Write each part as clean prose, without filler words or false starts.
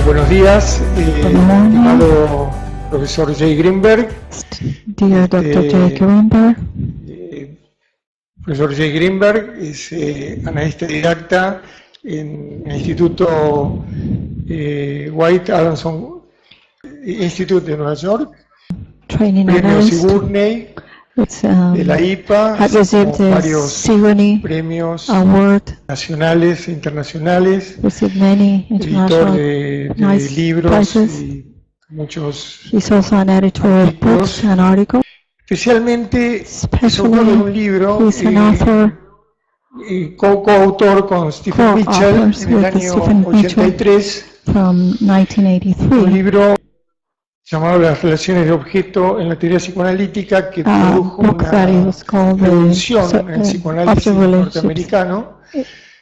Buenos días, Good morning, estimado profesor Jay Greenberg. dear Dr. Jay Greenberg. Profesor Jay Greenberg es analista didacta en el Instituto White Adamson Institute de Nueva York, Training premio analyst. Sigourney de la IPA, Had received con the varios Sigourney premios Award, nacionales e internacionales, received many editor international de libros prizes. y muchos He's also an editor of books and articles. Especialmente es autor de un libro, he's an author, coautor con Stephen Mitchell co-authors en el with año Stephen Mitchell 83, from un 1983. libro llamado Las relaciones de objeto en la teoría psicoanalítica, que produjo book that una was called revolución en el psicoanálisis After Relationships norteamericano.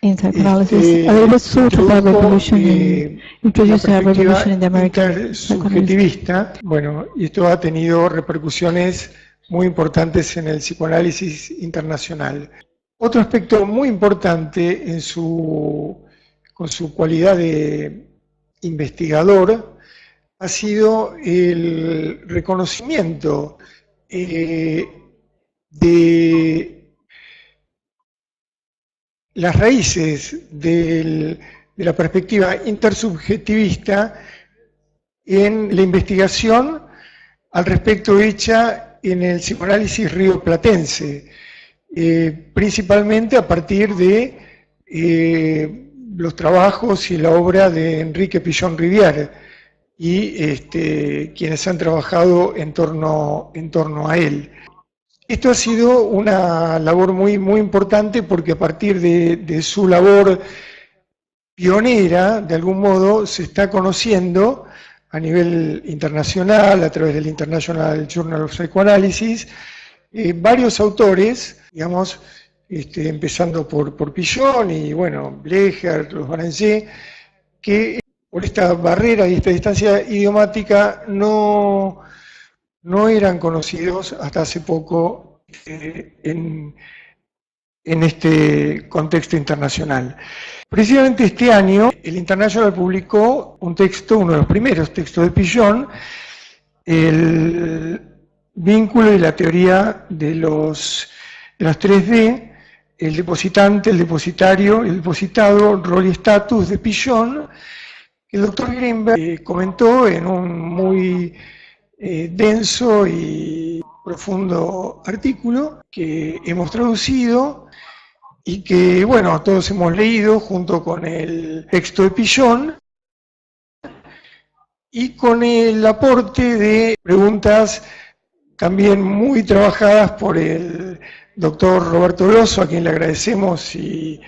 in psychoanalysis. It was sort of a revolution introduced a revolution in the American psychoanalysis. Intersubjetivista. Bueno, y esto ha tenido repercusiones muy importantes en el psicoanálisis internacional. Otro aspecto muy importante con su cualidad de investigador ha sido el reconocimiento de las raíces de la perspectiva intersubjetivista en la investigación al respecto hecha en el psicoanálisis rioplatense, principalmente a partir de los trabajos y la obra de Enrique Pillon-Rivière y quienes han trabajado en torno a él. Esto ha sido una labor muy importante, porque a partir de su labor pionera, de algún modo, se está conociendo a nivel internacional, a través del International Journal of Psychoanalysis, varios autores, digamos, empezando por Pillon y, bueno, Blecher, los Baranger, que por esta barrera y esta distancia idiomática no eran conocidos hasta hace poco en este contexto internacional. Precisamente este año, el International publicó un texto, uno de los primeros textos de Pillon, el vínculo y la teoría de las 3D, el depositante, el depositario, el depositado, rol y estatus de Pillon, que el doctor Greenberg comentó en un muy denso y profundo artículo que hemos traducido y que, bueno, todos hemos leído junto con el texto de Pillon y con el aporte de preguntas también muy trabajadas por el doctor Roberto Loso, a quien le agradecemos y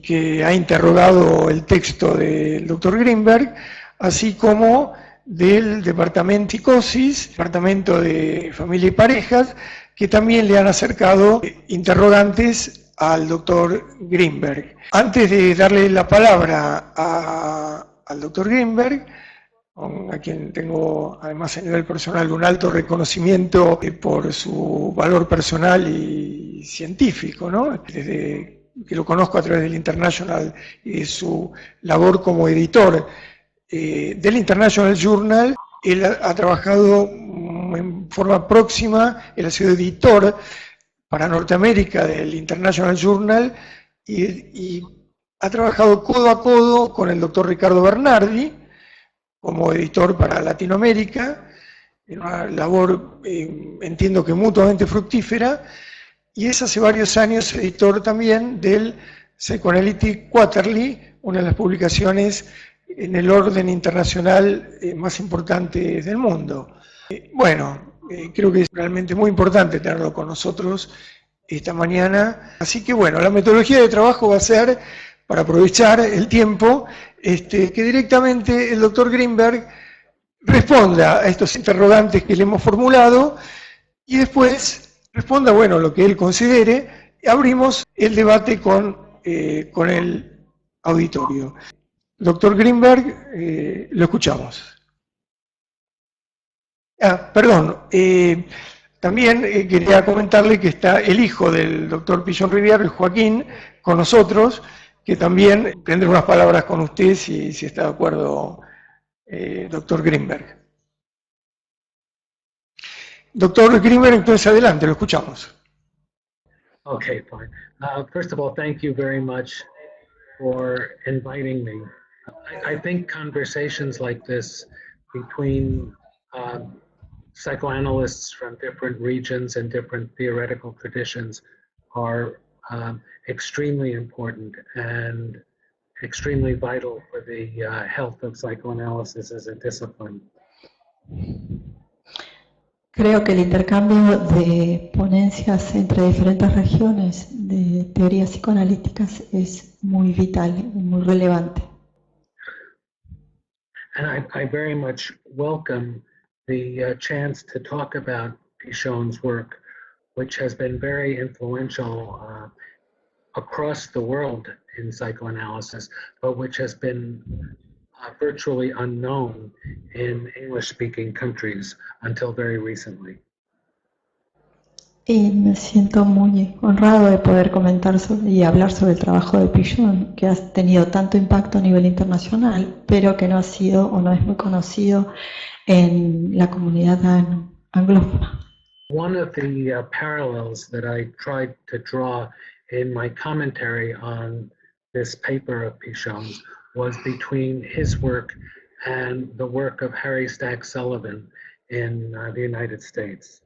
que ha interrogado el texto del doctor Greenberg, así como del Departamento de Psicosis, Departamento de Familia y Parejas, que también le han acercado interrogantes al doctor Greenberg. Antes de darle la palabra al doctor Greenberg, a quien tengo además a nivel personal un alto reconocimiento por su valor personal y científico, ¿no? Desde que lo conozco a través del International y su labor como editor del International Journal, él ha trabajado en forma próxima, él ha sido editor para Norteamérica del International Journal y ha trabajado codo a codo con el doctor Ricardo Bernardi como editor para Latinoamérica, en una labor, entiendo que mutuamente fructífera, y es hace varios años editor también del Psychoanalytic Quarterly, una de las publicaciones en el orden internacional más importante del mundo. Creo que es realmente muy importante tenerlo con nosotros esta mañana. Así que bueno, la metodología de trabajo va a ser, para aprovechar el tiempo, que directamente el doctor Greenberg responda a estos interrogantes que le hemos formulado y después responda, bueno, lo que él considere, y abrimos el debate con el auditorio. Doctor Greenberg, lo escuchamos. También quería comentarle que está el hijo del doctor Pillon-Rivière, Joaquín, con nosotros, que también tendré unas palabras con usted si está de acuerdo doctor Greenberg. Doctor Greenberg, entonces adelante, lo escuchamos. Okay, fine. First of all, thank you very much for inviting me. I think conversations like this between psychoanalysts from different regions and different theoretical traditions are extremely important and extremely vital for the health of psychoanalysis as a discipline. Creo que el intercambio de ponencias entre diferentes regiones de teorías psicoanalíticas es muy vital y muy relevante. And I very much welcome the chance to talk about Pichon's work, which has been very influential across the world in psychoanalysis, but which has been virtually unknown in English-speaking countries until very recently. Y me siento muy honrado de poder comentar y hablar sobre el trabajo de Pichon, que ha tenido tanto impacto a nivel internacional, pero que no ha sido o no es muy conocido en la comunidad anglófona. One of the parallels that I tried to draw in my commentary on this paper of Pichon's was between his work and the work of Harry Stack Sullivan in the United States.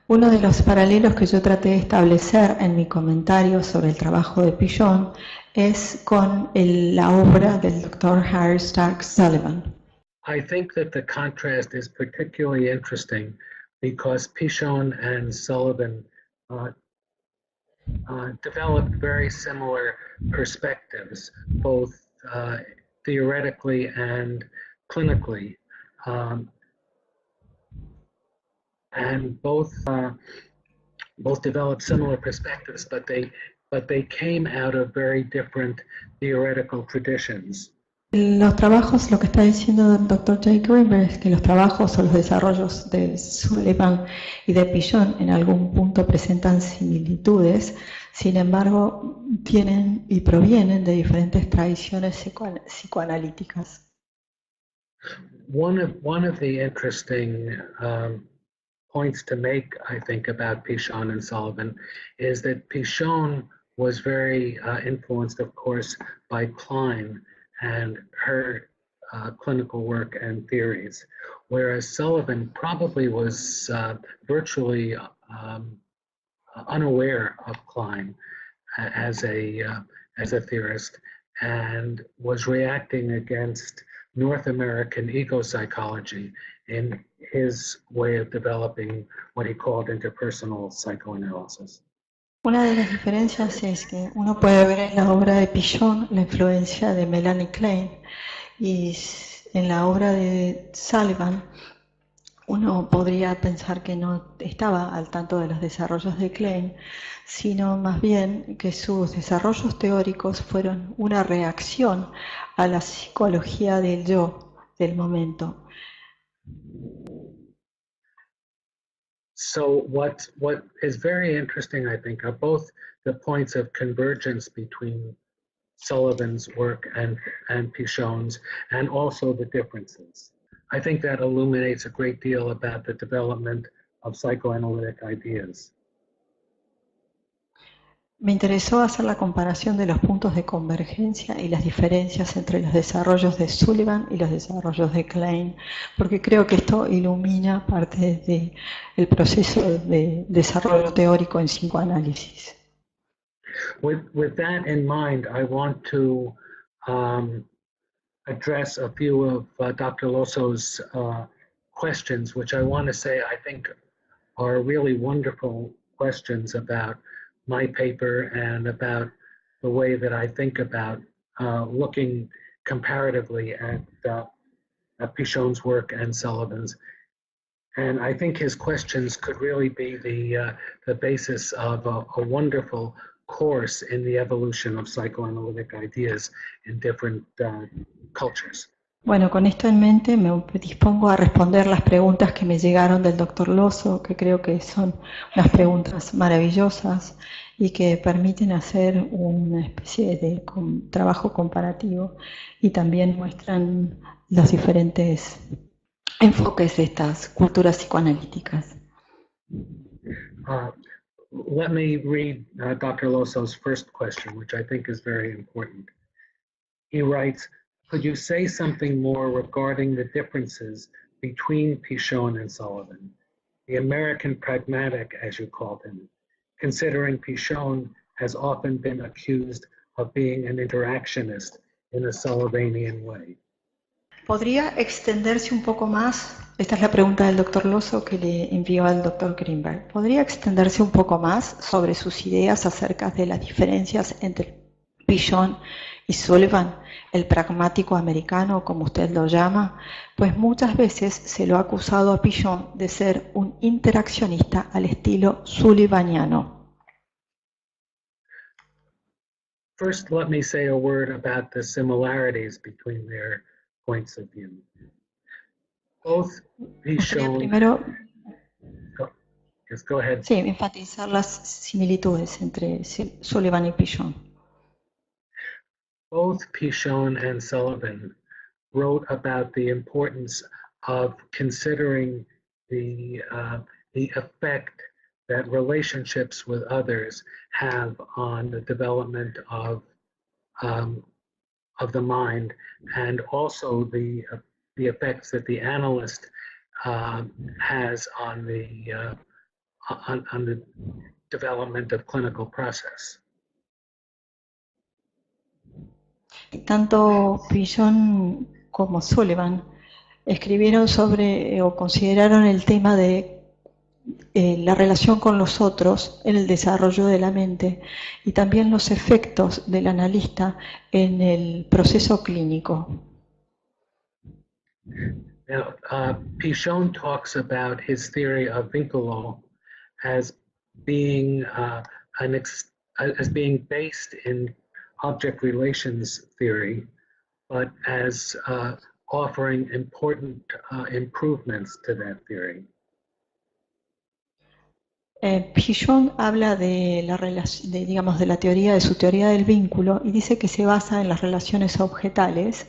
Uno de los paralelos que yo traté de establecer en mi comentario sobre el trabajo de Pichon es con la obra del Dr. Harry Stack Sullivan. I think that the contrast is particularly interesting because Pichon and Sullivan developed very similar perspectives, both theoretically and clinically. And both developed similar perspectives, but they came out of very different theoretical traditions. Los trabajos, lo que está diciendo el Dr. Jay Greenberg es que los trabajos o los desarrollos de Sullivan y de Pichon en algún punto presentan similitudes, sin embargo tienen y provienen de diferentes tradiciones psicoanalíticas. One of the interesting points to make, I think, about Pichon and Sullivan is that Pichon was very influenced, of course, by Klein and her clinical work and theories, whereas Sullivan probably was virtually unaware of Klein as a theorist and was reacting against North American ego psychology in his way of developing what he called interpersonal psychoanalysis. Una de las diferencias es que uno puede ver en la obra de Pichon la influencia de Melanie Klein y en la obra de Sullivan uno podría pensar que no estaba al tanto de los desarrollos de Klein, sino más bien que sus desarrollos teóricos fueron una reacción a la psicología del yo del momento. So what is very interesting, I think, are both the points of convergence between Sullivan's work and Pichon's, and also the differences. I think that illuminates a great deal about the development of psychoanalytic ideas. Me interesó hacer la comparación de los puntos de convergencia y las diferencias entre los desarrollos de Sullivan y los desarrollos de Klein, porque creo que esto ilumina parte del proceso de desarrollo teórico en psicoanálisis. With that in mind, I want to address a few of Dr. Losso's questions, which I want to say I think are really wonderful questions about my paper and about the way that I think about looking comparatively at Pichon's work and Sullivan's. And I think his questions could really be the basis of a wonderful course in the evolution of psychoanalytic ideas in different cultures. Bueno, con esto en mente me dispongo a responder las preguntas que me llegaron del Dr. Losso, que creo que son unas preguntas maravillosas y que permiten hacer una especie de trabajo comparativo y también muestran los diferentes enfoques de estas culturas psicoanalíticas. Let me read Dr. Loso's first question, which I think is very important. He writes, could you say something more regarding the differences between Pichon and Sullivan, the American pragmatic, as you called him, considering Pichon has often been accused of being an interactionist in a Sullivanian way? ¿Podría extenderse un poco más? Esta es la pregunta del doctor Loso que le envió al doctor Greenberg. ¿Podría extenderse un poco más sobre sus ideas acerca de las diferencias entre Pichon y Sullivan, el pragmático americano, como usted lo llama? Pues muchas veces se lo ha acusado a Pichon de ser un interaccionista al estilo sullivaniano. First, let me say a word about the similarities between their points of view. Both Pichon... Primero, yes, go ahead. sí, enfatizar las similitudes entre Sullivan y Pichon. Both Pichon and Sullivan wrote about the importance of considering the effect that relationships with others have on the development of the mind, and also the effects that the analyst has on the development of clinical process. Tanto Pichon como Sullivan escribieron sobre o consideraron el tema de la relación con los otros en el desarrollo de la mente y también los efectos del analista en el proceso clínico. Now, Pichon talks about his theory of Vinculo as being based in object relations theory, but as offering important improvements to that theory. Pichon habla de la teoría de su teoría del vínculo y dice que se basa en las relaciones objetales,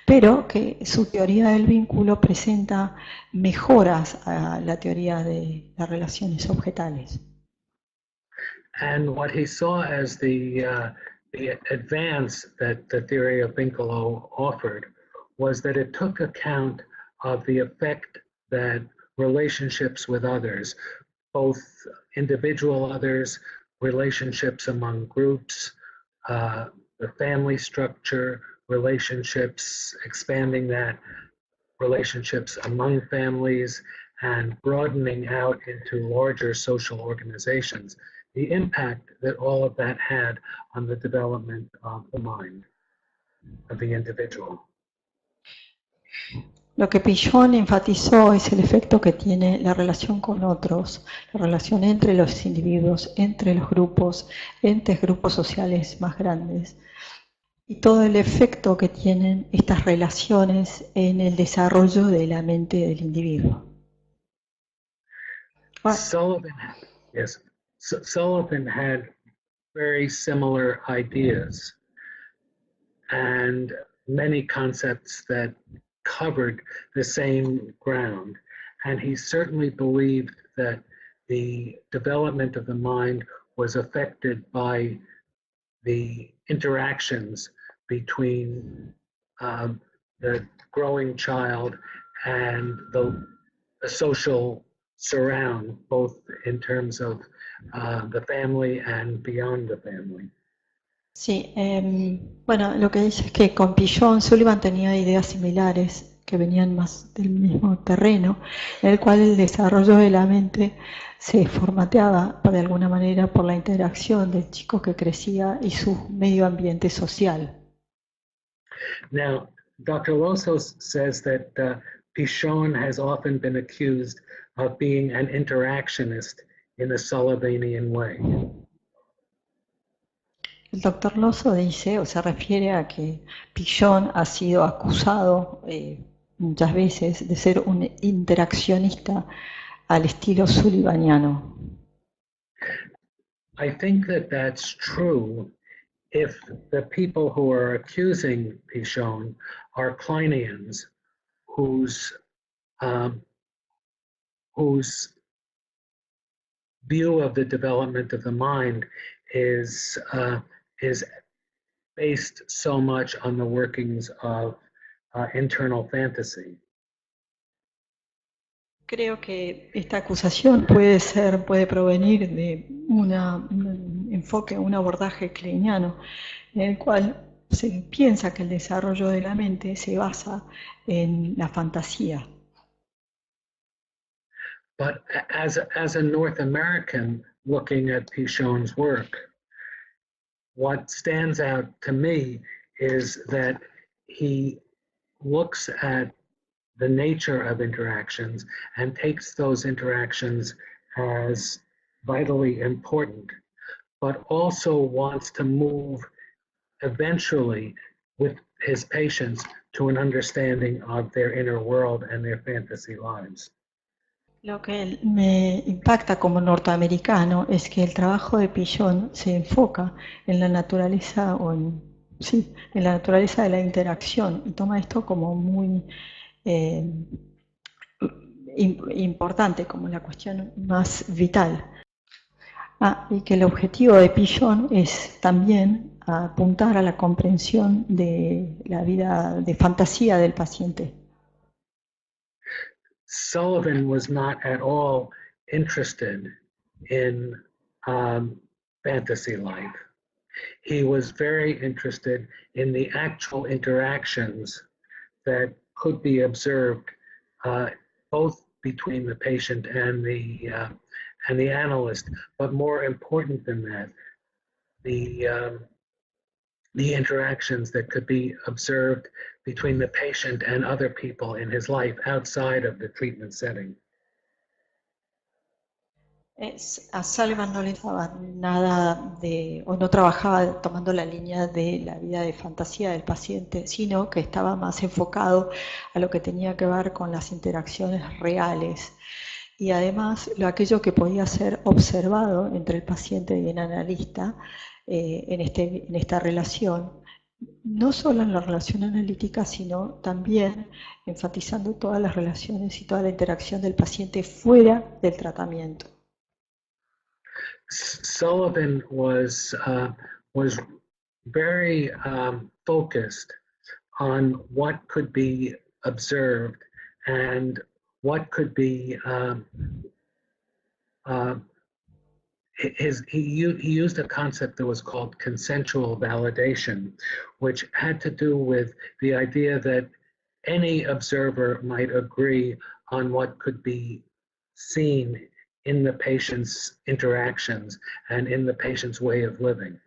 pero que su teoría del vínculo presenta mejoras a la teoría de las relaciones objetales. And what he saw as the advance that the theory of Vinculo offered was that it took account of the effect that relationships with others, both individual others, relationships among groups, the family structure, relationships, expanding that, relationships among families, and broadening out into larger social organizations, the impact that all of that had on the development of the mind of the individual. Lo que Pichon enfatizó es el efecto que tiene la relación con otros, la relación entre los individuos, entre los grupos, entre grupos sociales más grandes, y todo el efecto que tienen estas relaciones en el desarrollo de la mente del individuo. Sullivan had very similar ideas and many concepts that covered the same ground. And he certainly believed that the development of the mind was affected by the interactions between the growing child and the social surround, both in terms of the family and beyond the family. Sí, bueno, lo que dice es que con Pichon Sullivan tenía ideas similares que venían más del mismo terreno, en el cual el desarrollo de la mente se formateaba de alguna manera por la interacción del chico que crecía y su medio ambiente social. Now, Dr. Loso says that Pichon has often been accused of being an interactionist in a Sullivanian way. El doctor Loso dice, o se refiere a que Pichon ha sido acusado muchas veces de ser un interaccionista al estilo sullivaniano. I think that that's true if the people who are accusing Pichon are Kleinians, whose whose view of the development of the mind is based so much on the workings of internal fantasy. Creo que esta acusación puede provenir de un enfoque, un abordaje kleiniano, en el cual se piensa que el desarrollo de la mente se basa en la fantasía. But as a North American looking at Pichon's work, what stands out to me is that he looks at the nature of interactions and takes those interactions as vitally important, but also wants to move eventually with his patients to an understanding of their inner world and their fantasy lives. Lo que me impacta como norteamericano es que el trabajo de Pichon se enfoca en la naturaleza en la naturaleza de la interacción y toma esto como muy importante, como la cuestión más vital. Y que el objetivo de Pichon es también apuntar a la comprensión de la vida de fantasía del paciente. Sullivan was not at all interested in fantasy life. He was very interested in the actual interactions that could be observed both between the patient and the analyst, but more important than that, the interactions that could be observed between the patient and other people in his life outside of the treatment setting. A Sullivan no le daba nada o no trabajaba tomando la línea de la vida de fantasía del paciente, sino que estaba más enfocado a lo que tenía que ver con las interacciones reales. Y además, aquello que podía ser observado entre el paciente y el analista en esta relación, no solo en la relación analítica, sino también enfatizando todas las relaciones y toda la interacción del paciente fuera del tratamiento. Sullivan was very focused on what could be observed and what could be he used a concept that was called consensual validation, which had to do with the idea that any observer might agree on what could be seen in the patient's interactions and in the patient's way of living.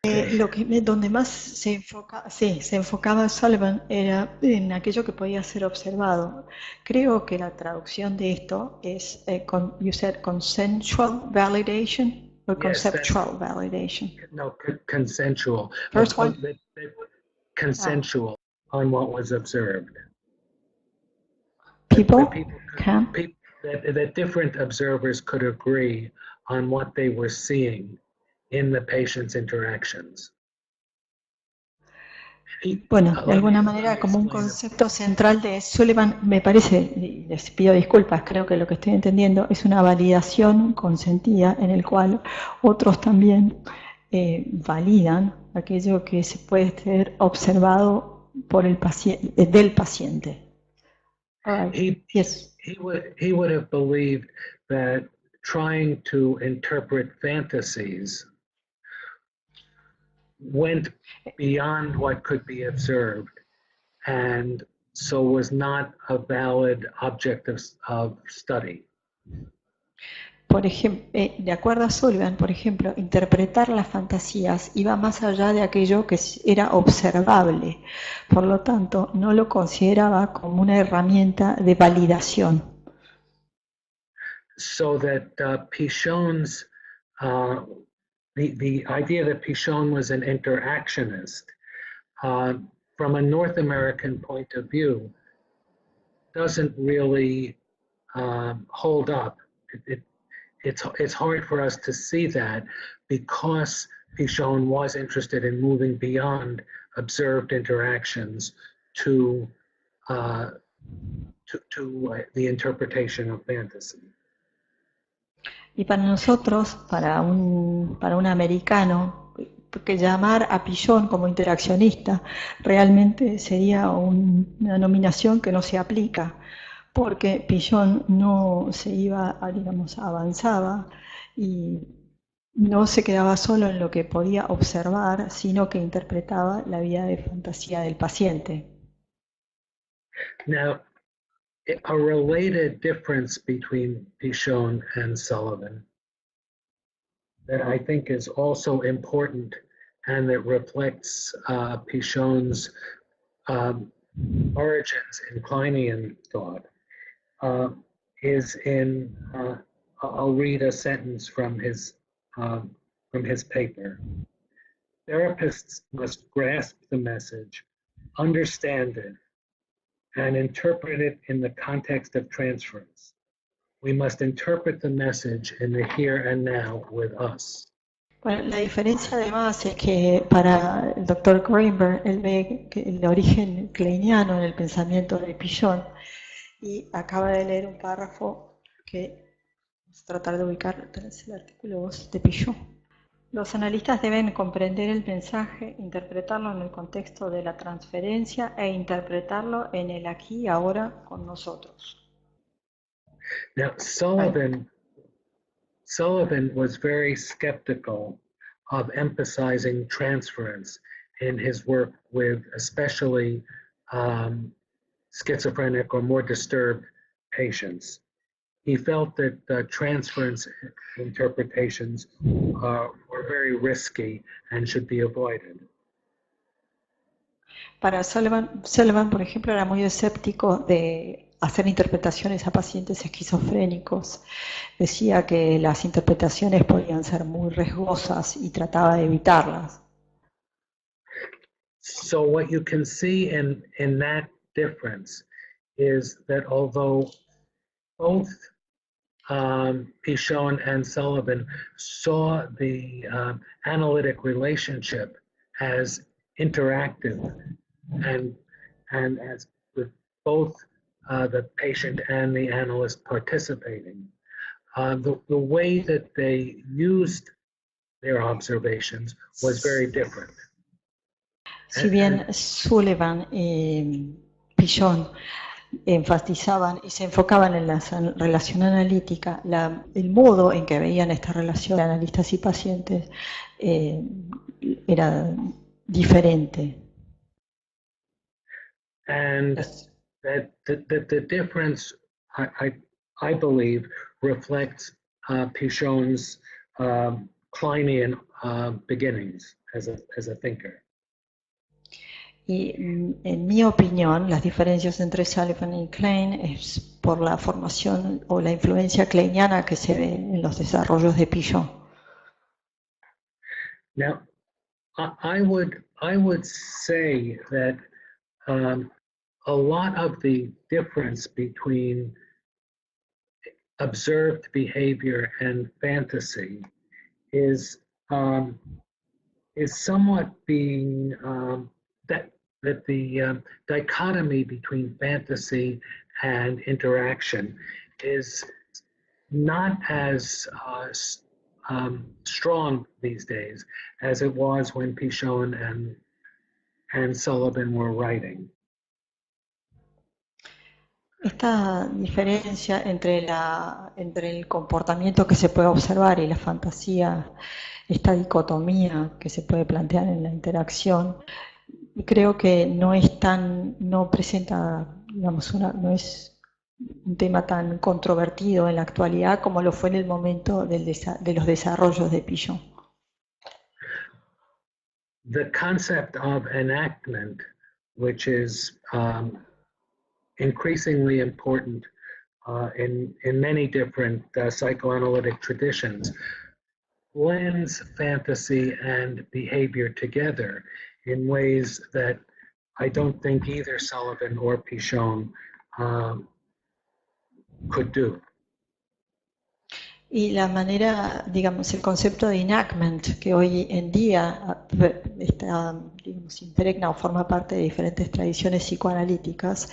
Donde más se enfocaba Sullivan era en aquello que podía ser observado. Creo que la traducción de esto es, you said consensual validation or conceptual validation? No, consensual. First one? Consensual on what was observed. People can? That different observers could agree on what they were seeing in the patient's interactions. Bueno, de alguna manera, como un concepto central de Sullivan, me parece, y les pido disculpas, creo que lo que estoy entendiendo es una validación consentida en el cual otros también validan aquello que se puede ser observado por el paciente, del paciente. Yes. He would have believed that trying to interpret fantasies went beyond what could be observed, and so was not a valid object of study. Por ejemplo, de acuerdo a Sullivan, por ejemplo, interpretar las fantasías iba más allá de aquello que era observable. Por lo tanto, no lo consideraba como una herramienta de validación. So that Pichon's the idea that Pichon was an interactionist, from a North American point of view, doesn't really hold up. It's hard for us to see that because Pichon was interested in moving beyond observed interactions to the interpretation of fantasy. Y para nosotros, para un americano, que llamar a Pillon como interaccionista realmente sería una nominación que no se aplica, porque Pillon no se iba, digamos, avanzaba y no se quedaba solo en lo que podía observar, sino que interpretaba la vida de fantasía del paciente. Now, a related difference between Pichon and Sullivan that I think is also important and that reflects Pichon's origins in Kleinian thought is in, I'll read a sentence from his paper. Therapists must grasp the message, understand it, and interpret it in the context of transference. We must interpret the message in the here and now with us. Bueno, la diferencia además es que para el doctor Greenberg, él ve que el origen kleiniano en el pensamiento de Pillon y acaba de leer un párrafo que vamos a tratar de ubicar, es el artículo 2 de Pillon. Los analistas deben comprender el mensaje, interpretarlo en el contexto de la transferencia e interpretarlo en el aquí y ahora con nosotros. Now, Sullivan was very skeptical of emphasizing transference in his work with especially schizophrenic or more disturbed patients. He felt that transference interpretations were very risky and should be avoided. Para Sullivan, por ejemplo, era muy escéptico de hacer interpretaciones a pacientes esquizofrénicos. Decía que las interpretaciones podían ser muy riesgosas y trataba de evitarlas. So what you can see in that difference is that although both Pichon and Sullivan saw the analytic relationship as interactive and as with both the patient and the analyst participating. The way that they used their observations was very different. Si bien Sullivan y Pillon enfatizaban y se enfocaban en la relación analítica, el modo en que veían esta relación de analistas y pacientes era diferente. And that the difference, I believe, reflects Pichon's Kleinian beginnings as a thinker. Y en mi opinión, las diferencias entre Sullivan y Klein es por la formación o la influencia kleiniana que se ve en los desarrollos de Pillon. Now, I would say that a lot of the difference between observed behavior and fantasy is somewhat being that the dichotomy between fantasy and interaction is not as strong these days as it was when Pichon and Sullivan were writing. Esta diferencia entre el comportamiento que se puede observar y la fantasía, esta dicotomía que se puede plantear en la interacción, creo que no presenta, digamos, no es un tema tan controvertido en la actualidad como lo fue en el momento de los desarrollos de Pillon. The concept of enactment, which is increasingly important in many different psychoanalytic traditions, blends fantasy and behavior together in ways that I don't think either Sullivan or Pichon could do. Y la manera, digamos, el concepto de enactment, que hoy en día está, digamos, impregna o forma parte de diferentes tradiciones psicoanalíticas,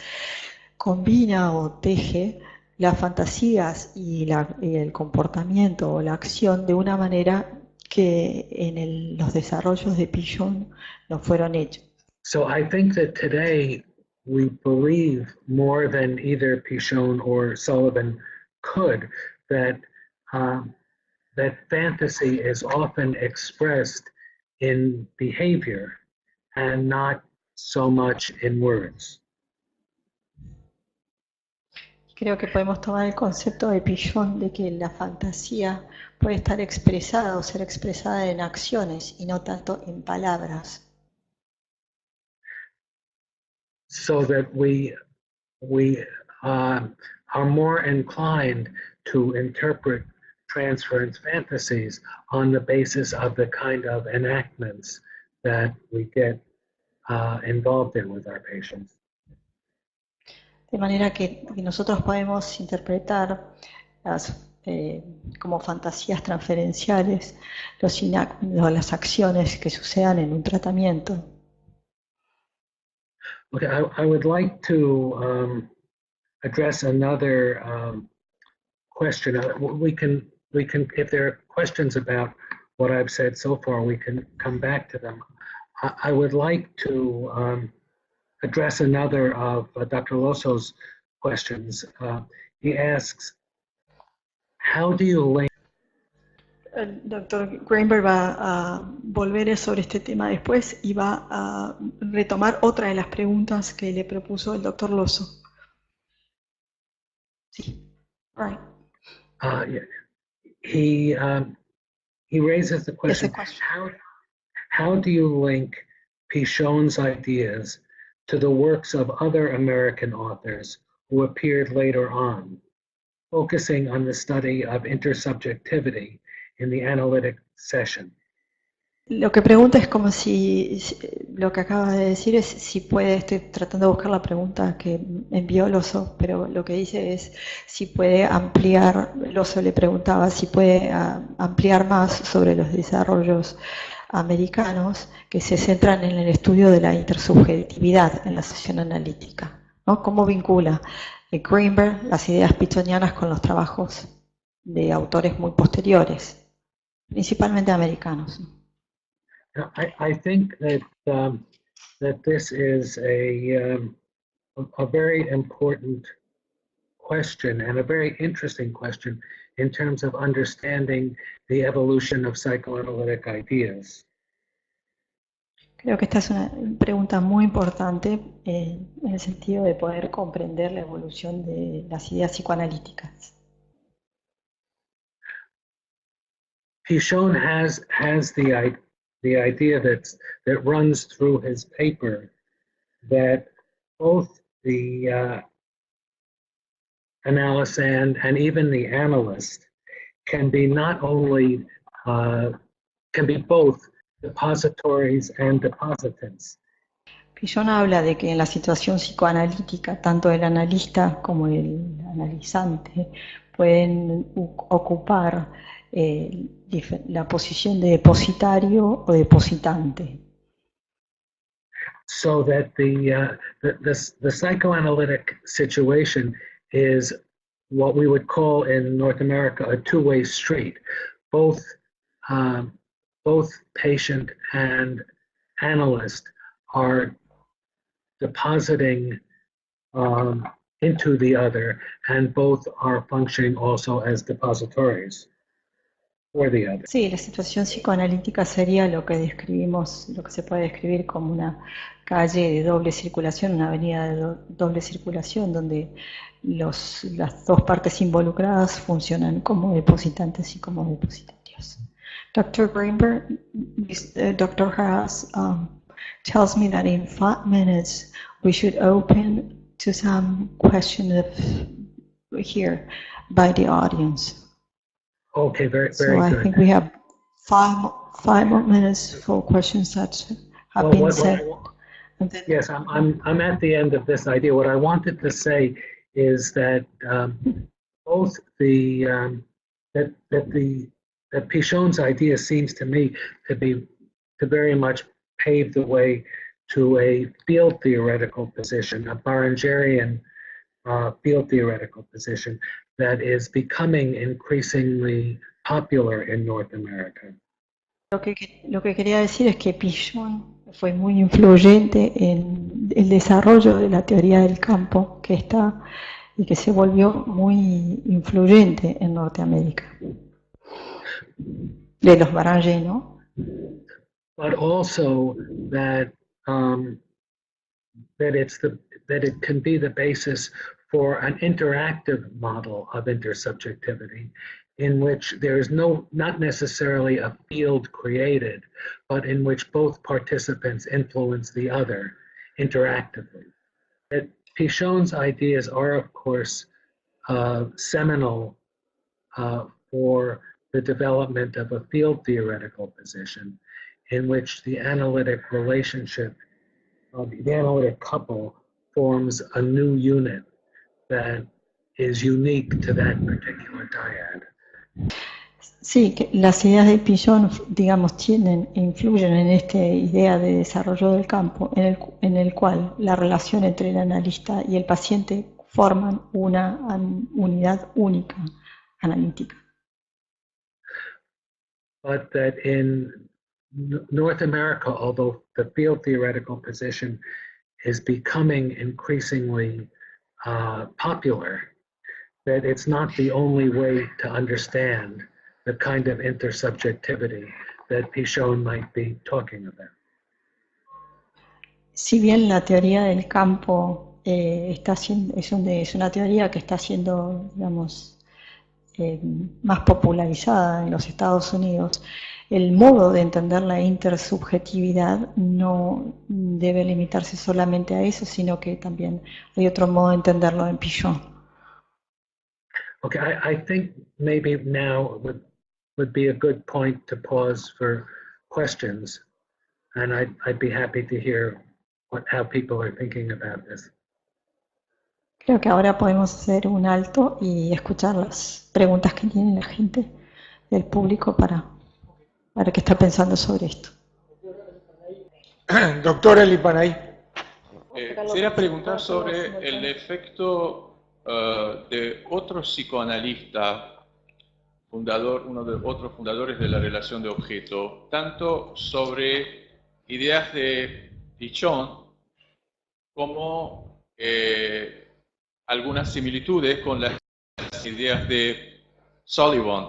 combina o teje las fantasías y el comportamiento o la acción de una manera que en los desarrollos de Pigeon no fueron hechos. So I think that today we believe more than either Pichon or Sullivan could that that fantasy is often expressed in behavior and not so much in words. Creo que podemos tomar el concepto de Pigeon de que la fantasía puede estar expresada o ser expresada en acciones y no tanto en palabras. So that we are more inclined to interpret transference fantasies on the basis of the kind of enactments that we get involved in with our patients. De manera que nosotros podemos interpretar como fantasías transferenciales las acciones que sucedan en un tratamiento. Okay, I would like to address another question. We can, if there are questions about what I've said so far, we can come back to them. I would like to address another of Dr. Losso's questions. He asks, how do you link? El doctor Greenberg va a volver sobre este tema después y va a retomar otra de las preguntas que le propuso el doctor Losso. Sí, right. Yeah. He raises the question, how do you link Pichon's ideas to the works of other American authors who appeared later on, focusing on the study of intersubjectivity in the analytic session? Lo que pregunta es como si lo que acaba de decir es si puede, estoy tratando de buscar la pregunta que envió Losso, pero lo que dice es si puede ampliar, Losso le preguntaba si puede ampliar más sobre los desarrollos americanos que se centran en el estudio de la intersubjetividad en la sesión analítica, ¿no? ¿Cómo vincula Greenberg las ideas pichonianas con los trabajos de autores muy posteriores, principalmente americanos? I think that that this is a very important question and a very interesting question in terms of understanding the evolution of psychoanalytic ideas. Creo que esta es una pregunta muy importante en el sentido de poder comprender la evolución de las ideas psicoanalíticas. Pichon has the idea that runs through his paper that both the analyst and even the analyst can be not only can be both depositories and depositants. Pichon habla de que en la situación psicoanalítica tanto el analista como el analizante pueden ocupar la posición de depositario o depositante. So that the psychoanalytic situation is what we would call in North America a two-way street. Both patient and analyst are depositing into the other, and both are functioning also as depositories for the other. Sí, la situación psicoanalítica sería lo que describimos, lo que se puede describir como una calle de doble circulación, una avenida de doble circulación, donde las dos partes involucradas funcionan como depositantes y como depositarios. Dr. Greenberg, Dr. Haas tells me that in 5 minutes we should open to some questions here by the audience. Okay, very So good. I think we have five more minutes for questions that have been said. Yes, I'm at the end of this idea. What I wanted to say is that both that Pichon's idea seems to me to very much pave the way to a field theoretical position, a Beringerian field theoretical position that is becoming increasingly popular in North America. Lo que quería decir es que Pichon fue muy influyente en el desarrollo de la teoría del campo que está y que se volvió muy influyente en Norteamérica. De los Bérengère, ¿no? But also that that it can be the basis for an interactive model of intersubjectivity in which there is not necessarily a field created, but in which both participants influence the other interactively. That Pichon's ideas are, of course, seminal for the development of a field theoretical position in which the analytic relationship, the analytic couple forms a new unit that is unique to that particular dyad. Sí, que las ideas de Pichon, digamos, tienen e influyen en esta idea de desarrollo del campo, en el cual la relación entre el analista y el paciente forman una unidad única analítica. But that in North America, although the field theoretical position is becoming increasingly popular, that it's not the only way to understand the kind of intersubjectivity that Pichon might be talking about. Si bien la teoría del campo es una teoría que está siendo, digamos, más popularizada en los Estados Unidos, el modo de entender la intersubjetividad no debe limitarse solamente a eso, sino que también hay otro modo de entenderlo en Pichon. Okay, I think maybe now would be a good point to pause for questions, and I'd be happy to hear how people are thinking about this. Creo que ahora podemos hacer un alto y escuchar las preguntas que tiene la gente del público para qué está pensando sobre esto. Doctora Lipanay. Quisiera preguntar sobre el efecto de otro psicoanalista, uno de otros fundadores de la relación de objeto, tanto sobre ideas de Pichon como algunas similitudes con las ideas de Sullivan.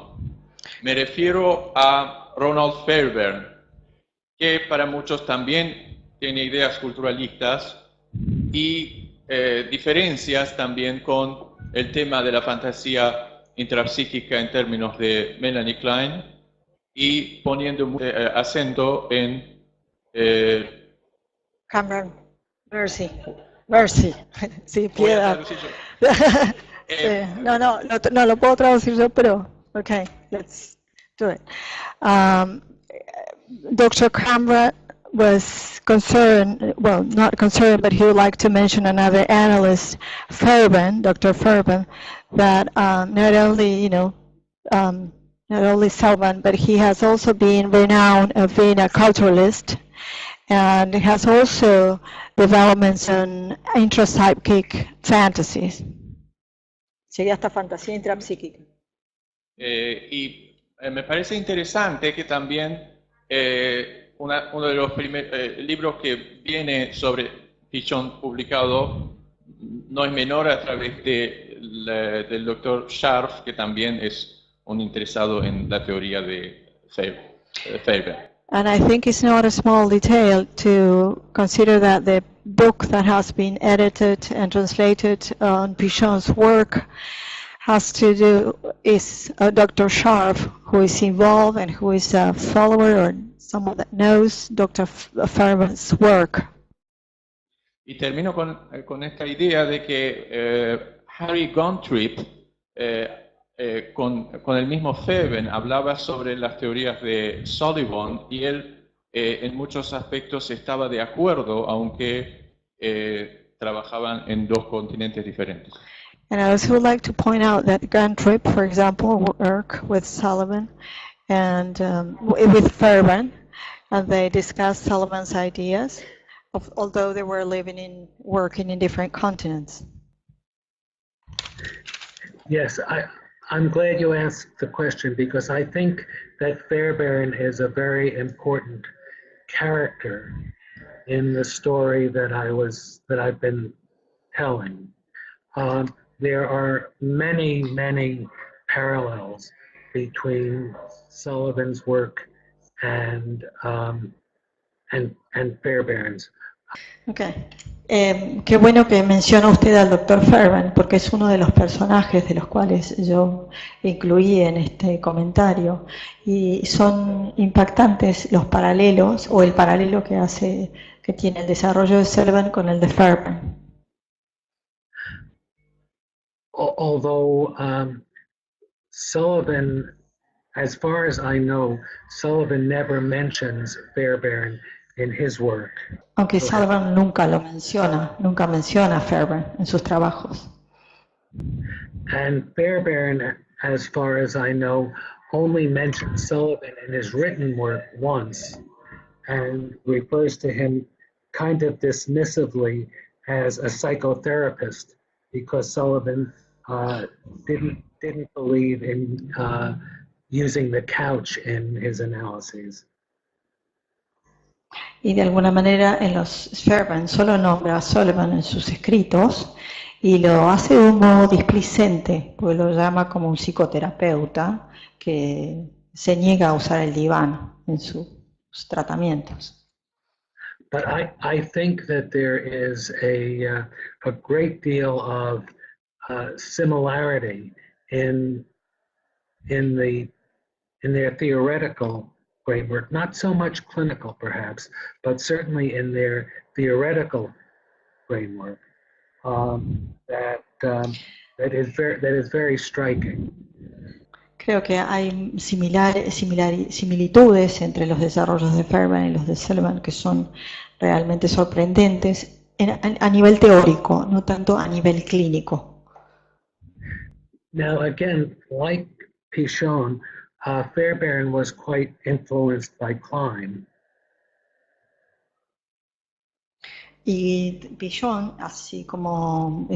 Me refiero a Ronald Fairbairn, que para muchos también tiene ideas culturalistas y diferencias también con el tema de la fantasía intrapsíquica en términos de Melanie Klein y poniendo acento en Cameron, Mercy, sí, piedad. Sí, no lo puedo traducir yo, pero okay, let's do it. Dr. Cameron was concerned, well, not concerned, but he would like to mention another analyst, Fairbairn, Dr. Fairbairn, that not only, not only Sullivan, but he has also been renowned of being a culturalist, and has also developments on intrapsychic fantasies. Sería esta fantasía intrapsíquica. Y me parece interesante que también uno de los primeros libros que viene sobre Pichon publicado no es menor a través del doctor Scharf, que también es un interesado en la teoría de Fairbairn. And I think it's not a small detail to consider that the book that has been edited and translated on Pichon's work is Dr. Scharf, who is involved and who is a follower or someone that knows Dr. Fairbairn's work. Y termino con esta idea de que Harry Gontrip, con el mismo Fairbairn, hablaba sobre las teorías de Sullivan y él en muchos aspectos estaba de acuerdo, aunque trabajaban en dos continentes diferentes. And I also would like to point out that Gontrip, for example, worked with Sullivan and with Fairbairn, and they discussed Sullivan's ideas, although they were working in different continents. Yes, I'm glad you asked the question because I think that Fairbairn is a very important character in the story that I've been telling. There are many parallels between Sullivan's work and Fairbairn's. Okay. Qué bueno que menciona usted al Dr. Fairbairn, porque es uno de los personajes de los cuales yo incluí en este comentario. Y son impactantes los paralelos, o el paralelo que tiene el desarrollo de Sullivan con el de Fairbairn. Although Sullivan, as far as I know, Sullivan never mentions Fairbairn in his work. Aunque Sullivan nunca menciona a Fairbairn en sus trabajos. And Fairbairn, as far as I know, only mentions Sullivan in his written work once and refers to him kind of dismissively as a psychotherapist because Sullivan didn't believe in using the couch in his analyses. Y de alguna manera en los Fairbairn solo nombra a Sullivan en sus escritos y lo hace de un modo displicente, porque lo llama como un psicoterapeuta que se niega a usar el diván en sus tratamientos. But I think that there is a great deal of similarity in their theoretical framework, not so much clinical perhaps, but certainly in their theoretical framework that is very striking. Creo que hay similitudes entre los desarrollos de Fairbairn y los de Sullivan que son realmente sorprendentes a nivel teórico, no tanto a nivel clínico. Now again, like Pichon, Fairbairn was quite influenced by Klein. Y Pichon, así como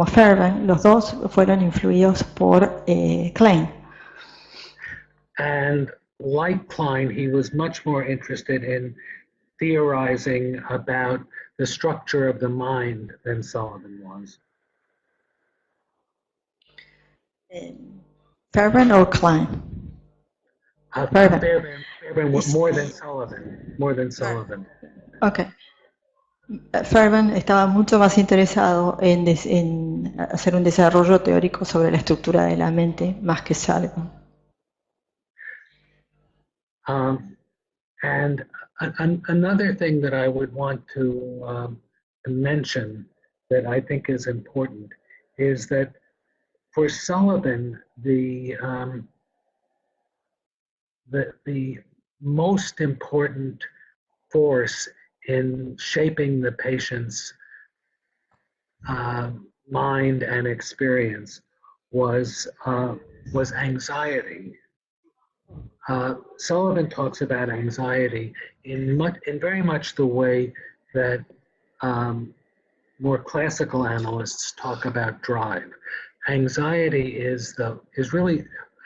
Fairbairn, los dos fueron influidos por Klein. And like Klein, he was much more interested in theorizing about the structure of the mind than Sullivan was. Fairbairn or Klein? Fairbairn was more than Sullivan. Okay. Fairbairn estaba mucho más interesado en hacer un desarrollo teórico sobre la estructura de la mente más que Sullivan. And another thing that I would want to mention that I think is important is that for Sullivan, the most important force in shaping the patient's mind and experience was anxiety. Sullivan talks about anxiety in very much the way that more classical analysts talk about drive. Anxiety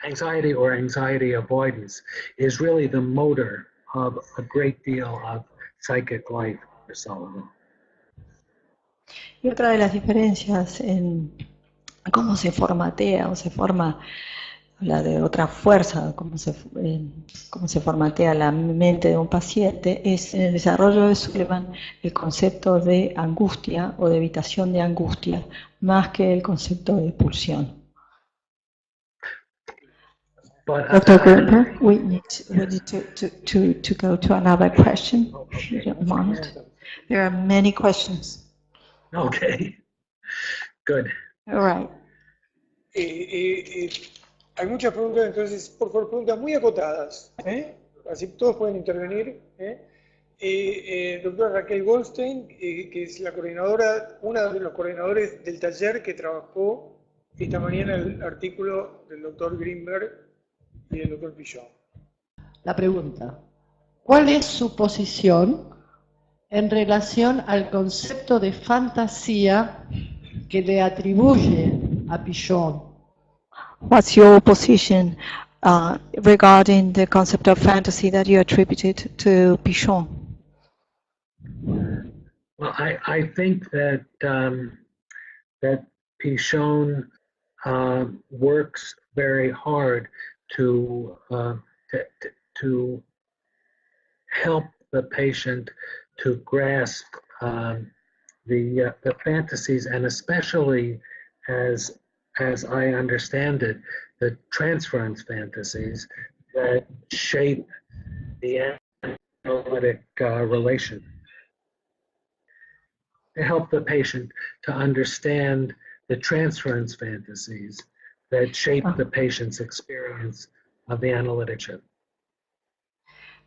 anxiety or anxiety avoidance is really the motor of a great deal of psychic life for Sullivan. Y otra de las diferencias en cómo se formatea o se forma la de otra fuerza, cómo se formatea la mente de un paciente, es en el desarrollo de Sullivan el concepto de angustia o de evitación de angustia, más que el concepto de pulsión. Dr. Gerber, we need to go to another question, if you don't mind. There are many questions. Okay, good. All right. Hay muchas preguntas, entonces, por favor, preguntas muy acotadas, así todos pueden intervenir. Doctora Raquel Goldstein, que es la coordinadora, una de los coordinadores del taller que trabajó esta mañana el artículo del doctor Greenberg y del doctor Pichon. La pregunta: ¿cuál es su posición en relación al concepto de fantasía que le atribuye a Pichon? What's your position regarding the concept of fantasy that you attributed to Pichon? Well, I think that that Pichon works very hard to help the patient to grasp the fantasies, and especially as I understand it, the transference fantasies that shape the analytic relation. To help the patient to understand the transference fantasies that shape the patient's experience of the analytic shift.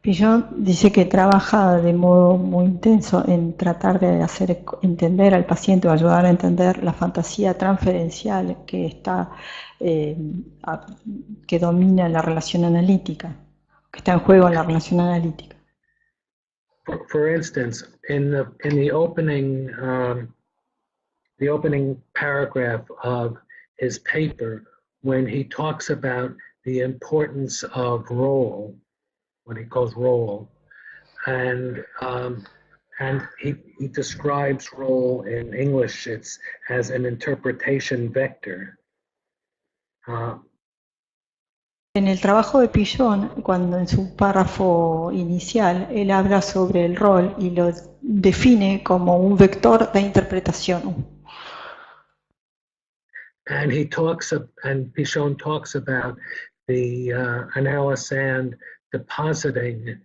Pichon dice que trabaja de modo muy intenso en tratar de hacer entender al paciente o ayudar a entender la fantasía transferencial que está que domina la relación analítica, que está en juego en la relación analítica. For instance, in the opening paragraph of his paper, when he talks about the importance of role, what he calls role, and he describes role in English as an interpretation vector. En el trabajo de Pichon, cuando en su párrafo inicial, él habla sobre el rol y lo define como un vector de interpretación. And Pichon talks about the analysand depositing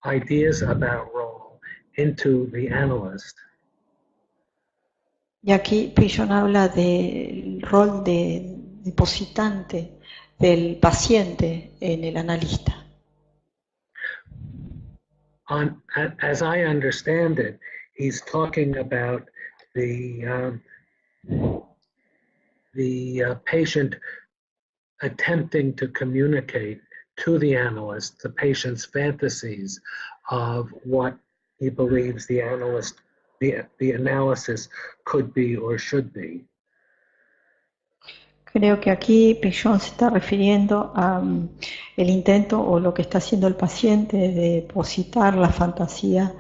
ideas about role into the analyst. Y aquí Pichon habla del rol de depositante del paciente en el analista. As I understand it, he's talking about the patient attempting to communicate to the analyst the patient's fantasies of what he believes the analysis could be or should be. Creo que aquí Pichon se está refiriendo a el intento o lo que está haciendo el paciente de depositar la fantasía